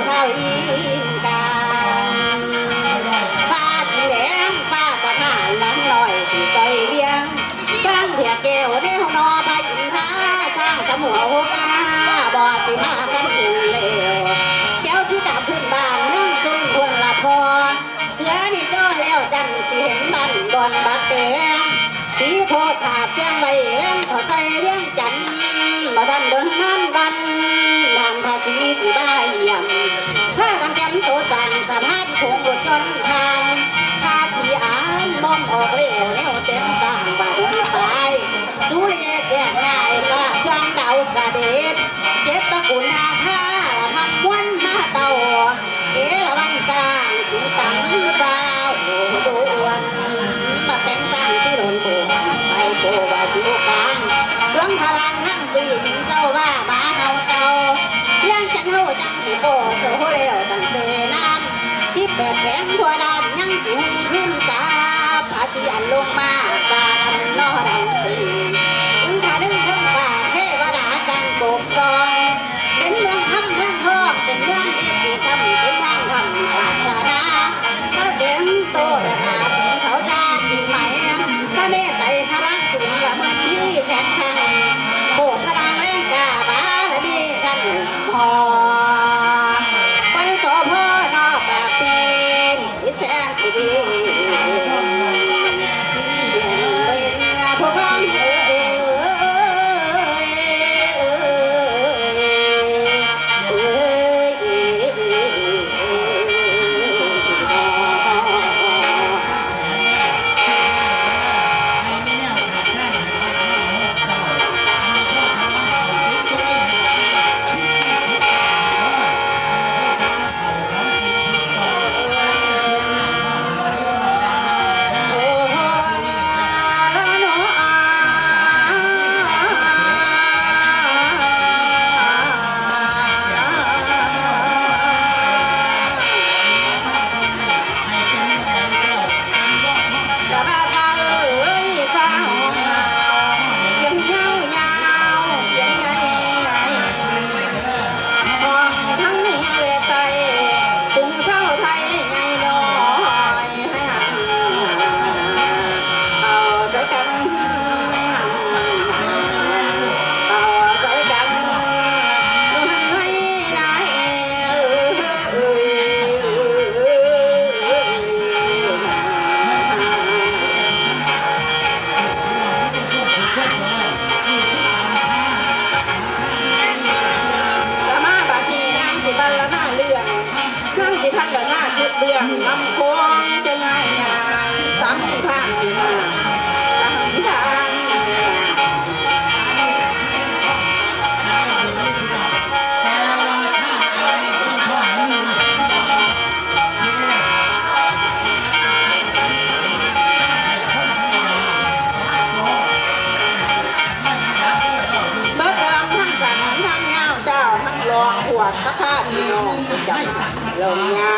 เท่าอินกันฟ้าดินแดงฟ้าสถานหลังหน่อยที่ซอยเบียงสร้างเพียแก้วในห้องนอพายอินทาสร้างสมัวหกอาบ่สิมากันอินเลวแก้วสิกลับขึ้นบ้านเมืองจุนพลละพอเถื่อนี่จ้อแล้วจันสิเห็นบ้านดอนบักแดงสีโคฉาบแจ้งใบแว่นขอใส่เรื่องจันบ่ทันโดนนั่นบันนานภาษีสิบ้าเยี่ยมถ้ากันแกมโตสั่งสะพานโค้งรถยนต์ทางภาษีอ่านมอมออกเร็วแนวเต็มสร้างบ้านที่ไปสุริยแก่ง่ายป้าเครื่องดาวเสด็จเจ็ดตระกูลอาภาละพักม้วนมาเต่าเอละวันจ้างถึงตังเปล่าโดวนมาแต่งจ้างที่โดนโกงใช้โปว่าอยู่กลางหลวงพระบางข้างสุยหิงเจ้าว่ามาเฮาเต่าเรื่องจันเฮาจังสิโปโซเลวตั้งแต่นั้น18แผงทั่วด้านยังสิหุ่นขึ้นกาภาษีอันลงมาสาดันนอดังตื่นถึงถ้าดึงทั้งป่าเทวดากันโกบซองเป็นเมืองทำเมืองทองเป็นเมืองอีกที่ซ้ำเป็นย่างทำศาสนาพระเอ็นโตแบบอาสมเขาชาจริงไหมพระเมตไตรพระรังจุนละเมืองที่แสนคังโบสถ์พลังแรงกาบาและมีกันหอวันโสพนอปากปีนอีแสนที่ดีเปลี่ยนเป็นผู้พังเรื่องลำโพงจะเงางานตั้งที่ผ่านปีหน้าตั้งที่ทานเบิดกระลำทั้งสันทั้งเงาเจ้าทั้งรองพวกสัทธาพี่น้องจำลงเงา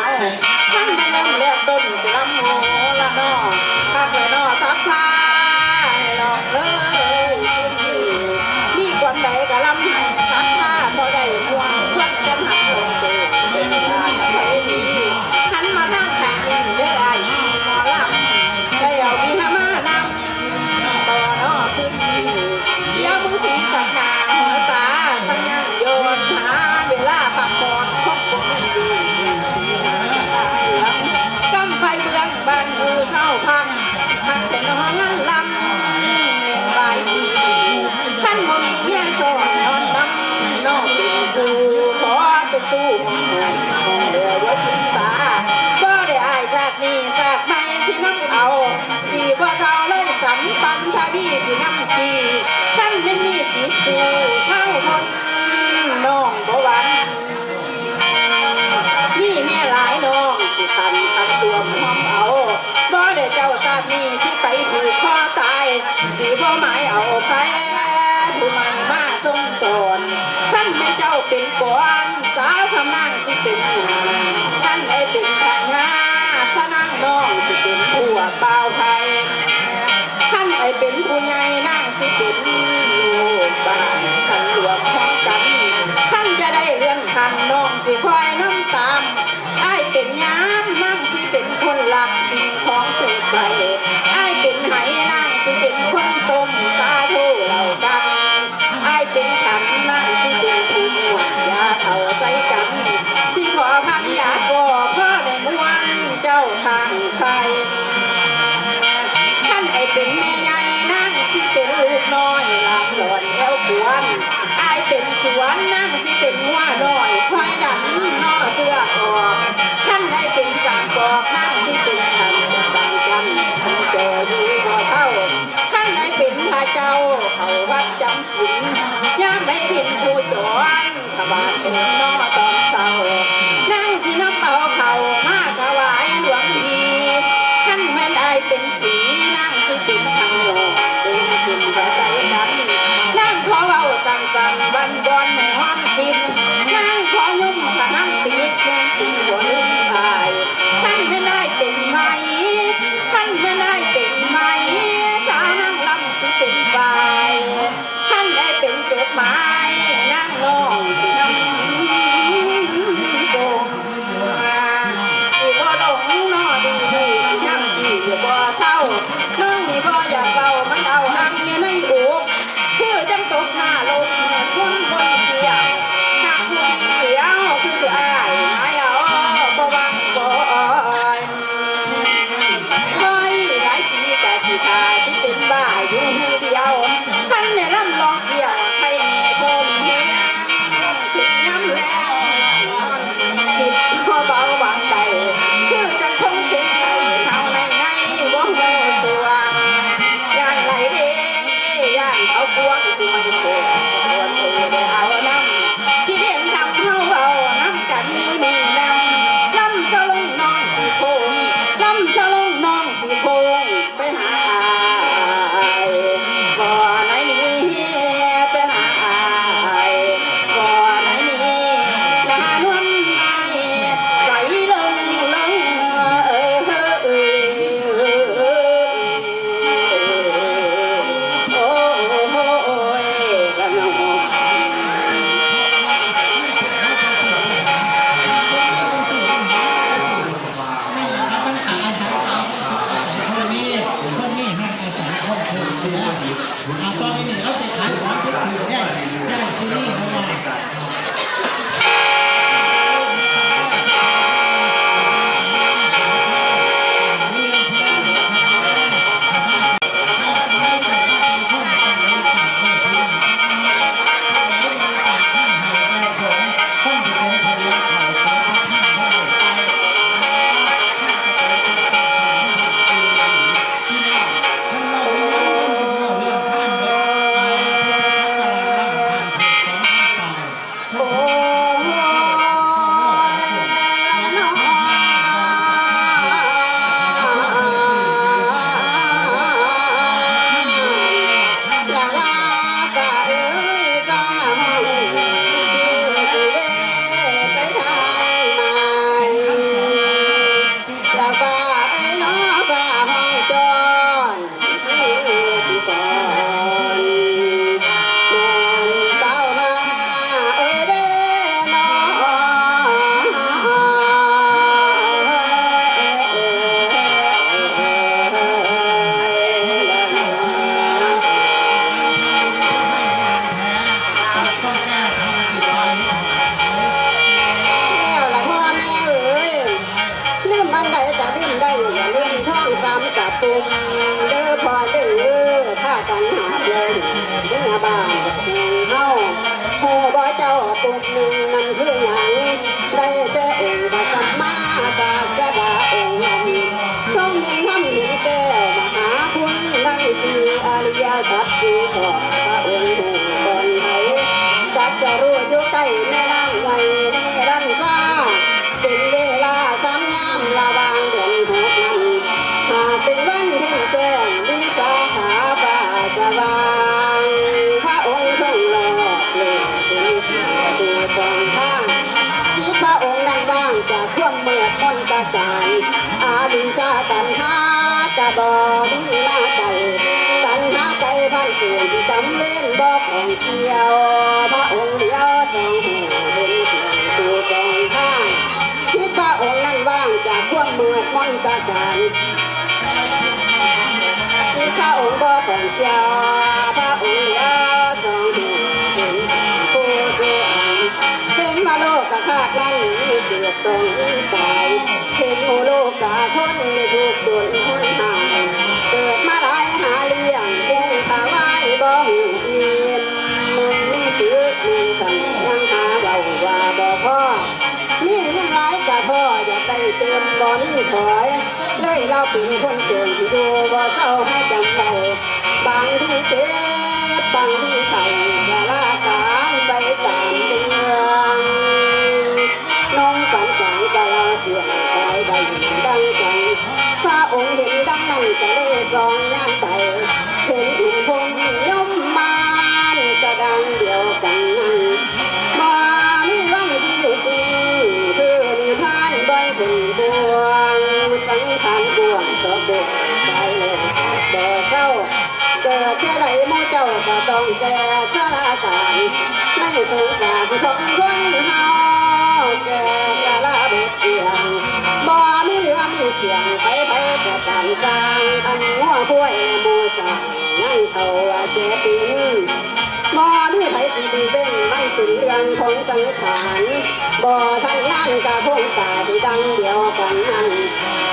ท่านมาเริ่มเลือกต้นสิลำโหละนอคักละนอสักทาให้หลอกเลยมีกวนใดกะลำให้สักทาพอได้ม่วงชวนกันหักลงเดินเดินทางไปดีหันมาทางขันยิงเด้อไอ้หมอลำได้เอามีมานำต่อนอขึ้นดีเดี๋ยวมึงสีสักหนาหัวตาสัญญาณโยนหาเวลาพักผ่อนของพวกนี้ดีไฟเบื้องบ้านผู้เศร้าพักแต่น้องงั้นลำเลี้ยงหลายปีท่านบ่มีเมียสอนนอนน้ำน้องเป็นผู้ขอเป็นสู้ของเดียวไว้ยิ้มตาบ่ได้อายชาตินี้ชาติใหม่สิน้ำเอาสิบ่เศร้าเลยสัมปันทวีสิน้ำกีท่านไม่มีสิทธิ์สู้เศร้าคนน้องบ่หวันมีเมียหลายน้องสิคันรวมหอมเอาบ่ได้เจ้าชาตินี้ที่ไปผูกคอตายสิบ่หมายเอาแพ้ผู้ใหม่มาทรงสอนท่านแม่เจ้าเป็นก่อนสาวคำนางสิเป็นผู้ท่านได้เป็นพญาชะนางน้องสิเป็นผู้บ่าวไทยท่านได้เป็นผู้ใหญ่นางสิเป็นลูกบ้านท่านรวมพร้อมกันท่านจะได้เลื่อนขั้น น้องสิคอยน้ำตามอ้ายเป็นยามนั่งสิเป็นคนหลักสิ่งของเกิดไปอ้ายเป็นไหนั่งสิเป็นคนต้มสาธุเหล่ากันอ้ายเป็นขันนั่งสิเป็นผู้หวดยาเขาใส่กันสิขอพันยาก่อพ่อในมวนเจ้าข้างใส่ท่านไอเป็นแม่ใหญ่นั่งสิเป็นลูกน้อยหลานหลอนแอวกวนอายเป็นสวนนั่งสิเป็นหัวน้อยคอยดันนอเสื้อออกท่านไอเป็นสามปอกนั่งสิเป็นขันสั่งกันท่านจออยู่บ่เศร้าท่านไอเป็นพระเจ้าเขาวัดจำศีลย่ามไม่เป็นผู้จวนขบาดเป็นนอตอนเศร้านั่งสิน้ำเป่าเขามาถวายหลวงพี่ท่านแม่ได้เป็นสีนั่งสิเป็นคำโยเดินขึ้นก็ใส่กันนั่งขอเบาสั่นบันบอนในห้องคิดนั่งขอยุ่มถ้านั่งติดเมืองตีหัวลืมอายท่านไม่ได้เป็นไหมท่านไม่ได้เป็นไหมสาวนั่งลำสิเป็นฝ่ายท่านได้เป็นจดหมายนั่งน้องสินำส่งมาสิบ่หลงนอดีสินำจีบ่เศร้าน้องนี่บ่อยากเบามันเอาอังอยู่ในอกคือจังตกหน้าลงคนคนเกี่ยวหักผู้เดียวคืออายไม่เอาบ่วังบ่อ่อนไว้หลายปีกะสิตายที่เป็นบ้าอยู่ผู้เดียวคันเนี่ยลำลองเกี่ยวใครแน่บ่มีแฮงถึงย้ำแรงผิดพอเบาบางใดคือจังคงเป็นไข่เท่าในบ่หูสว่างย่านไหลเด้ย่านเอาพวงกูไม่โชว์จะควรโอ้ได้เอาน้ำที่เด่นทำเฮาเอาน้ำกันอยู่นี่น้ำสลงน้องสีโคงน้ำสลงน้องสีโคงไปหาอายบ่อไหนนี้ไปหาอายบ่อไหนนี้นานวันไหนใส่ลงโอ้ยละน้องปุ่มเด้อพอเด้อพากันหาเลยเมื่อบ้านแห่งเฮาผู้บ่เจ้าปุ่มหนึ่งนั่นคือหยังได้แต่องค์พระสัมมาสัมพุทธเจ้าองค์นั้นทรงเห็นธรรมเห็นแก้วมหาคุณดังสีอริยสัจสี่ข้อพระองค์หูก่อนไหนกัจจรู้อยู่ใต้แม่น้ำใหญ่ในรันซาเป็นเวลาสามยามระหว่างเดือนหกนั้นหากเป็นวันเพ็ญแก้มวิสาขาฟ้าสว่างพระองค์ทรงหล่อโลกเป็นสู่กองทางที่พระองค์นั้นว่างจากความเมื่อมนตการอาวิชาตัณหากะบ่มีมาไกลตัณหาไกลพันเสื่อมกำเว้นบ่ของเกี่ยวพระองค์เดียวทรงหูเห็นสิ่งสู่ นตการที่พระองค์บ่ก่อนเจ้าพระองค์เหลือจองหูเห็นผู้สู้เห็นมาโลกกะคาดนั้นมีเกิดตรงมีตายเห็นหมู่โลกกะคนไม่ถูกโดนคนหายเกิดมาหลายหาเลี้ยงพุ่งขาไว้บ่หูอิ่มมันนี่คือมึงสั่นยังหาเบาว่าบ่พอมีเงินหลายกะพ่ออยากได้เติมบ่มีถอยเลยเราเป็นคนจนอยู่บ่เศร้าให้จำไว้บางที่เจ็บบางที่ไข้สาราการไปตามเรื่องน้องฝันกลางกะลาเสียงตายใบดังกันพระองค์เห็นดังนั้นก็เลยส่องย่านไปเห็นถุงพงยมมานกระดังเดียวกันนั้นมามีวันที่หยุดนิ่งคือนิพพานบนฝุ่นบวงสังขารบวงต่อบวงตายแล้วบ่เศร้าเกิดเท่าใดหมู่เจ้าก็ต้องแก่สาราการในสงสารของคนเฮาแก่สาราบทเอียงบ่มีเหลือมีเสียงไปก็ตามจางอันงัวคุ้ยและหมูสังยังเท่าว่าแก่ปินบ่มีไผสิดีเป็นมันเป็นเรื่องของสังขารบ่ทันนั้นก็คงตายดังเดียวกันนั้น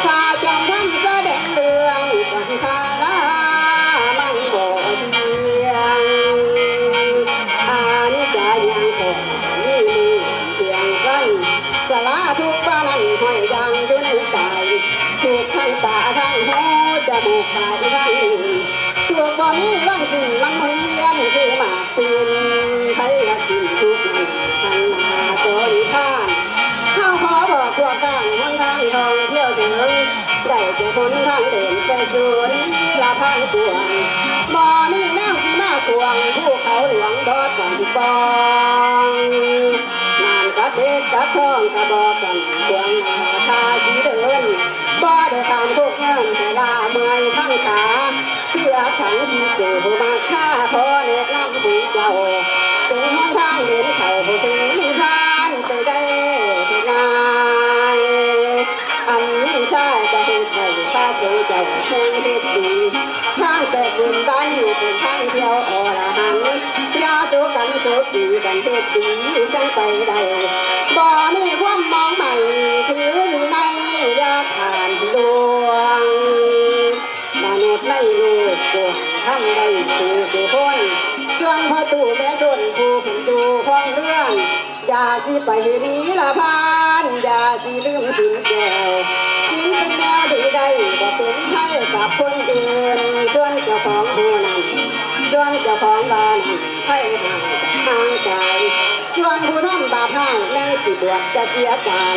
ข้าจอมทำแสดงเรื่องสังขารมันบ่เที่ยงอานิจจายังคงมีมือสิเที่ยงสั้นสลาทุกบ้านนั้นห้อยดังอยู่ในกายทุกทั้งตาทั้งหูจมูกกายทั้งอื่นทุกบ่มีวันสิ้นมันหมุนเวียนคือหมากปีนไผอยากสิ้นทุกนั้นทันหาตัวนิพพานเฮาขอบอกพวกกันหนทางท่องเที่ยวถึงได้แก่หนทางเดินไปสู่นิพพานกวงบ่มีแนวสิมาขวางภูเขาหลวงบ่ตันปองนานกัดเด็กกัดทองกะบอกกันขวางหน้าทาสิเดินบ่ได้ผ่านพวกเงินให้ลาเมื่อยทั้งขาเพื่อถังที่กูมาค่าขอแนะนำสู่เจ้าเป็นหนทางเดินเข้าถึงนิพพานไปได้ง่ายอันนี้ชายก็เฮ็ดได้ฟ้าสูงเจ้าแห่งเฮ็ดดีทางไปสินบ้านนี้เป็นทางเที่ยวอรหันต์ยาสู้กันสู้ดีกันเฮ็ดดีจังไปได้บ่มีความมองใหม่ถือมีในอยาผ่านดวงมนุษย์ในโลกกวงทำได้ผู้สุคนส่วนพระตู่แม่ส่วนผู้เห็นดูห้องเรื่องอย่าสิไปนี้ละพานอย่าสิลืมสินแก้วสินเป็นแนวดีได้บ่เป็นไผกับคนอื่นส่วนเจ้าของผู้นั้นส่วนเจ้าของบ้านไผห่างไกลส่วนผู้ทำบาปให้แม่นสิบวชจะเสียการ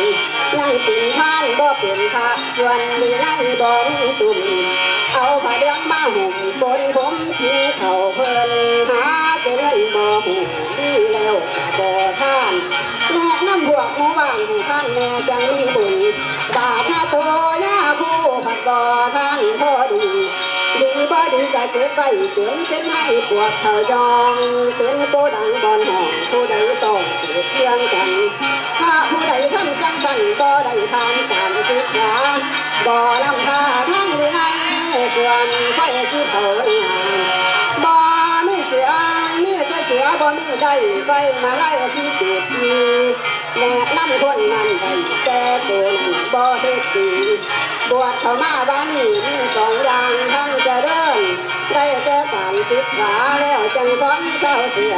ยังเป็นท่านบ่เป็นพระส่วนมีในบ่มีตุ่มเอาผ้าเหลืองมาห่มบนผมกินข้าวเพลินหาแต่เงินบ่หูดีแล้วบ่ท่านแนะนำพวกหมู่บ้านให้ท่านแน่จังมีบุญบาทโตย่าคู่ผัดบ่ท่านพอดีดีบ่ดีก็เก็บไว้จนเป็นให้ปวดเขายองเป็นโกดังบอนห้องผู้ใดต้องเกิดเรื่องกันถ้าผู้ใดทำจังสั่นบ่ได้ทานการศึกษาบ่นำท่าทางวินัยส่วนไฟสิเผาเนื้อบ่มีเสือมีแต่เสือบ่มีได้ไฟมาไล่สิจุดทีแนะนำคนนั้นให้แต่ตัวนั้นบ่เฮ็ดดีบวชเข้ามาบ้านนี้มีสองอย่างทั้งจะเดินได้แต่การศึกษาแล้วจังสอนเศร้าเสีย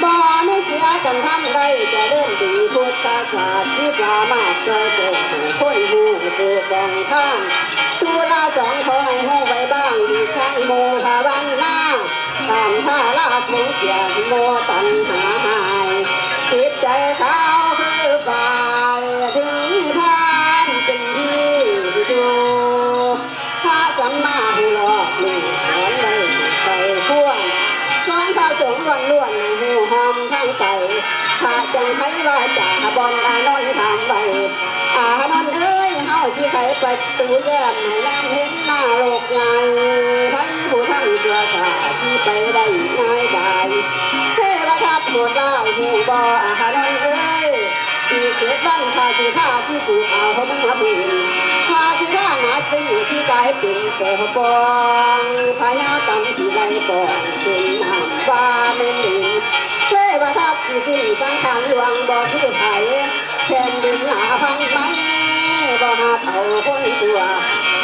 บ่ไม่เสียกันทำได้จะเดินดีพุทธศาสตร์ที่สามารถช่วยเป็นคนหูสู่บองข้างตุลาสองขอให้หูไว้บ้างดีทั้งโมภาวันนาตามท่าลากมุกอย่างโมตันหาหายจิตใจเขาคือฝ่ายถึงนิพพานเป็นที่ดูถ้าสัมมาหูหลอกลูกสอนได้ไปควรสอนพระสงฆ์ล้วนๆในหูหอมทั้งไปถ้าจังไขว่าจ่าบอนอานนท์ทำไปอานนท์เอ้ยเฮาสิไขประตูแย้มให้น้ำเห็นหน้าโลกใหญ่ไผผู้ทำชั่วซาสิไปได้ง่ายได้เทวทัตโหดร้ายหูบ่อานนท์เอ้ยอีกเก็บ บ้านข้าสู่ข้าสิสู่เอาเขาเมื่อพื้นข้าสู่ข้าหนาตึงที่กายเป็นตัวปองขายากรรมที่ไรปองเป็นน้ำว่าเม่นดินเทวทัตสิสิ้นสังขารหลวงบ่คือไผแผ่นดินหนาพันไม้บ่หาเอาคนชั่ว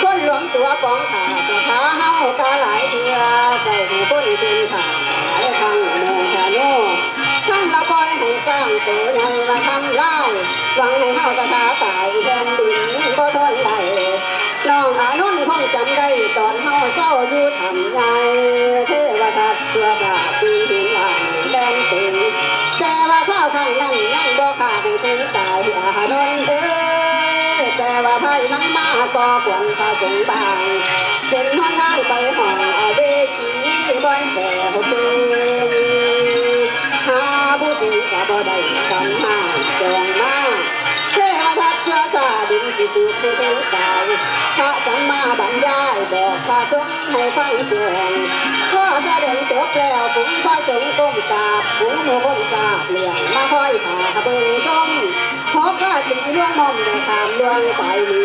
คนหลวงตัวปองขาแต่ขาเฮากะหลายเถื่อใส่ให้คนขึ้นขาหลายครั้งโมทาโนทั้งละปล่อยให้สร้างตัวใหญ่มาทำลายหวังให้เฮาตาตายแผ่นดินบ่ทนได้น้องอานนท์คงจำได้ตอนเฮาเศร้าอยู่ทำใหญ่เทวทัตชั่วสาปีหินหลังแดนตึงแต่ว่าข้าวข้างนั้นยังบ่ขาดให้ถึงตายอานนท์เอ้ยแต่ว่าไพ่น้ำมาก็ควรข้าสงบางเป็นหนทางไปห้องเอาเบกีบอนแก่หัวเป็นหาผู้สิงกับบ่ได้กันหาจองมาเทวทัตชั่วซาดินสิสูบให้ถึงตายพระสัมมาบรรยายบอกพระสงฆ์ให้ฟังแจ้งข้อแสดงจบแล้วฝูงพระสงฆ์ก้มกราบฝูงหมู่คนทราบเรื่องมาค่อยขาเบิ่งส้มหกราตรีล่วงมอมได้ขามลวงไปหนี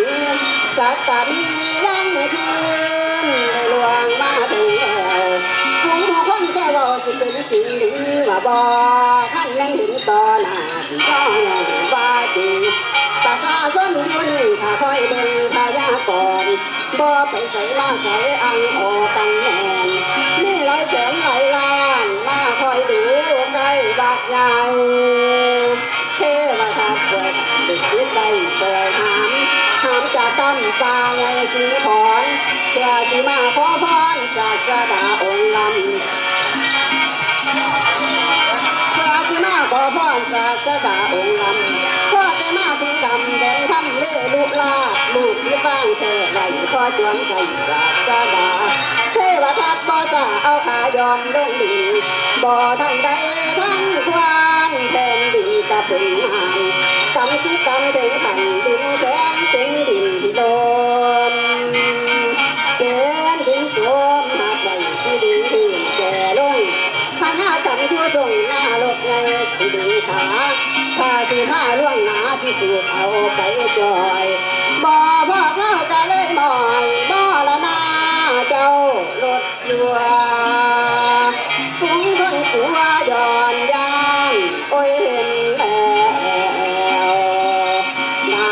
สัตตามีวันคืนได้ลวงมาถึงแล้วฝูงหมู่คนแซวาสิเป็นจริงหรือว่าบ่ท่านนั้นเห็นต่อหน้าสิย้อนว่าจริงประชาชนอยู่นิ่งถ้าคอยเบิ่งพยากรณ์บ่ไปใส่มาใส่อังออกกันแน่นมีหลายแสนหลายล้านมาคอยดูใกล้บักใหญ่เทวทัตป่วยดึกสิได้ซอยหามจากตั้มป่าใหญ่สิงขอนเพื่อสิมาขอพรศาสดาองค์ลำเพื่อสิมาขอพรศาสดาองค์ลำพ่อแต่มาถึงดำเด่นทำเวลุลาลูกสิบ้างแค่ไหลพ่อจวนไก่ศาสดาเทวทัตบ่สาเอาขายอมลงดินบ่ทันใดทันควานแทนดินกะเป็นหานกำที่กำถึงขันดินแข็งเป็นดินที่ลมเป็นดินจมหากไว้สิดินที่แก่ลงข้าหน้ากันทั่วส่งหน้าลกไงสิดึงขาพาสู่ท่าล่วงหนาสิสูบเอาไปจอยบ่พ่อเข้าก็เลยมอยบ่ละนาเจ้ารถสัวฟุ้งคนกลัวย้อนยานโอ้ยเห็นแล้วนา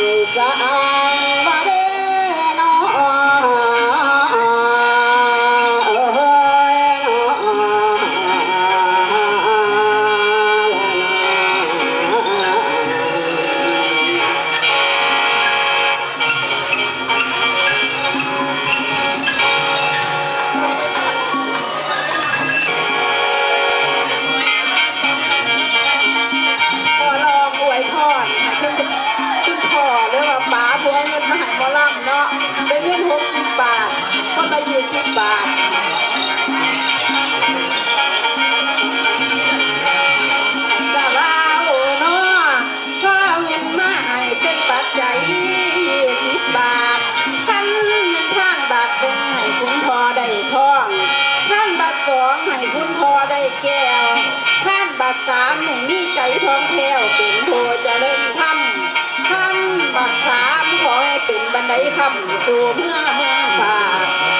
ยสะอางว่าเด้นอเอ้ยนอขอลองอวยพรให้คุณพ่อหรือว่าป๋าผู้เอาเงินมาให้หมอลำเนาะเป็นเงิน60 บาทคนละ20 บาทแต่ว่าโอ้เนาะพ่อเอาเงินมาให้เป็นปัจจัย20 บาทท่านเป็นท่านบาทหนึ่งให้คุณพ่อได้ทองท่านบาทสองให้คุณพ่อได้แก้วท่านบาทสามให้มีใจทองแผ้วเป็นโพเจริญธรรมท่านบาทสามขอให้เป็นบันไดคำสู่เมืองฟ้า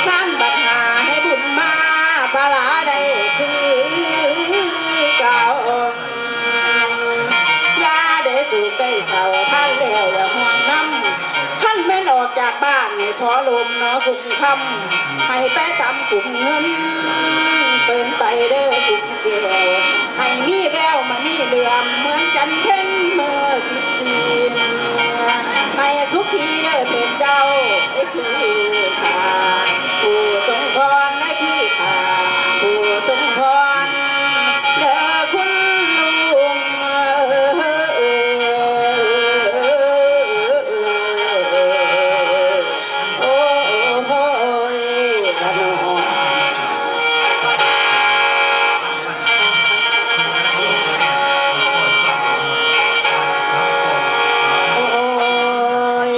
ท่านบาทห้าให้บุญมาปลาร้าได้คือเก่ายาได้สุขได้เศร้าท่านแล้วอย่าห่วงน้ำท่านแม่นออกจากบ้านให้พอลมเนาะคุ้มคำให้ไปกำกลุ่มเงินเป็นไปเด้อกลุ่มแก้วให้มีแววมานี่เหลื่อมเหมือนจันเพ็ญเมื่อ14ให้สุขีเด้อเถิดเจ้าไอ้คือข้าผู้ทรงพรไอ้คือข้าผู้ทรงพรเด้อคุณลุงโอ้โหละนอ โอ้ย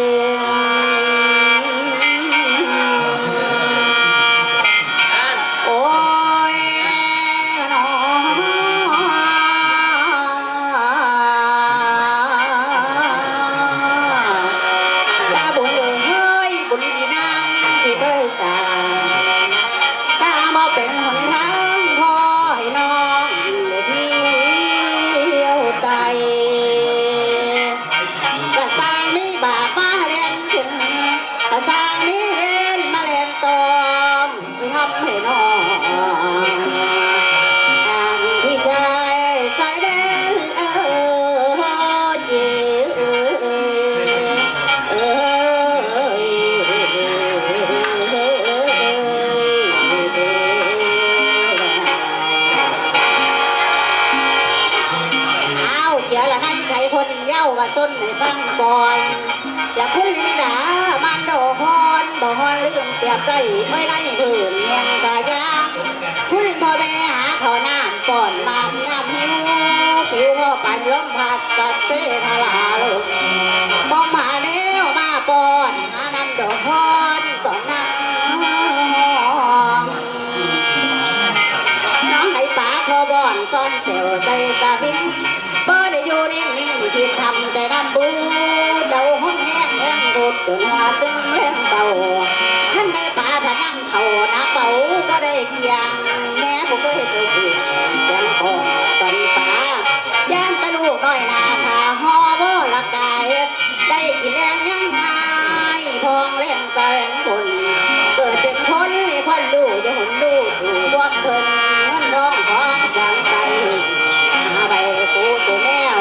ว่าส้นในฟังก่อนและคุณลิมิดามันโดฮอนบ่ฮอนลืมเปรียบได้ไม่ได้ผื่นเมียงกายามคุณพ่อแม่หาข้าวน้ำป้อนมามยามหิวผิวพ่อปั่นล้มผัดจัดเสทลาลงมองมาแนวมาป้อนหาน้ำโดฮอนจอนน้ำน้องในป่าคอบอนจอนเจวใจจะบินบ่ได้อยู่นิ่งๆที่ทำแต่ดำบูเดาห้องแห้งแห้งทุดจนหัวจึงแห้งเต่าท่านในป่าพนังเขานักเบาบ่ได้เพียงแม่บุกเคยเจอผิดแจ้งปองตันป่าย่านตะลูกน้อยนาพาฮอบ่ละกายได้กินแรงยังไงพองแรงจะแรงบนเกิดเป็นคนในควันดูอย่าหนดูถูกร่วมเพิ่นเงินทองของจางใจหาใบปูตัวแนว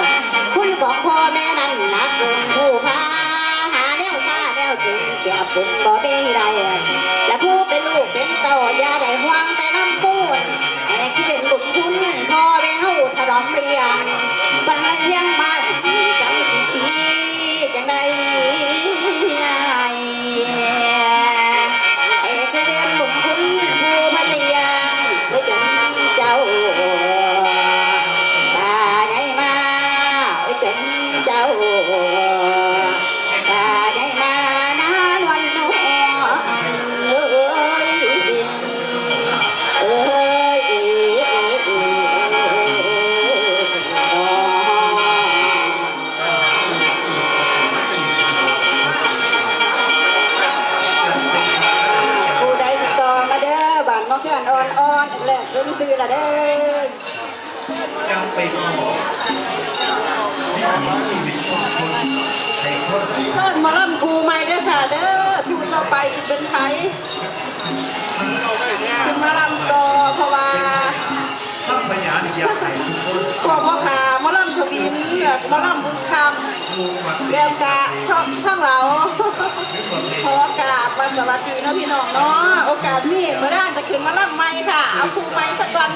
คุณของพ่อแม่นั้นหนักเกินผู้พาหาแนวซาแนวจริงเปรียบคุณบ่มีใดและผู้เป็นลูกเป็นเต่าอย่าได้ห่วงแต่น้ำปูนแต่คิดเป็นบุญคุณพ่อแม่เฮาถนอมเรียงบรรลัยเลี้ยงมาจังสิปีจังใดคือเรียนบุญคุณผู้พันเลี้ยงเพื่อจนเจ้าป่าใหญ่มาจนเจ้าป่าใหญ่มานานวันนุ่งเอ้ยเอ้ยผู้ใดติดต่อมาเด้อบ้านน้องแก่นอ่อนๆแหลกซึมซื่อละเด้อเสิร์ชมาล่ำครูใหม่เด้อค่ะเด้อครูต่อไปจะเป็นใครเป็นมาล่ำต่อเพราะว่าพ่อขามาล่ำทวินแบบมาล่ำบุญคำแล้วกะช่องเราขอกราบมาสวัสดีเนาะพี่น้องเนาะโอกาสนี้เมื่อด้านจะขึ้นมาล่ำใหม่ค่ะเอาครูใหม่สักวัน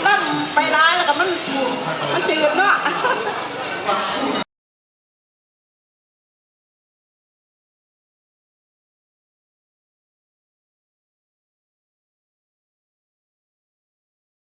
ล่ำไปร้าย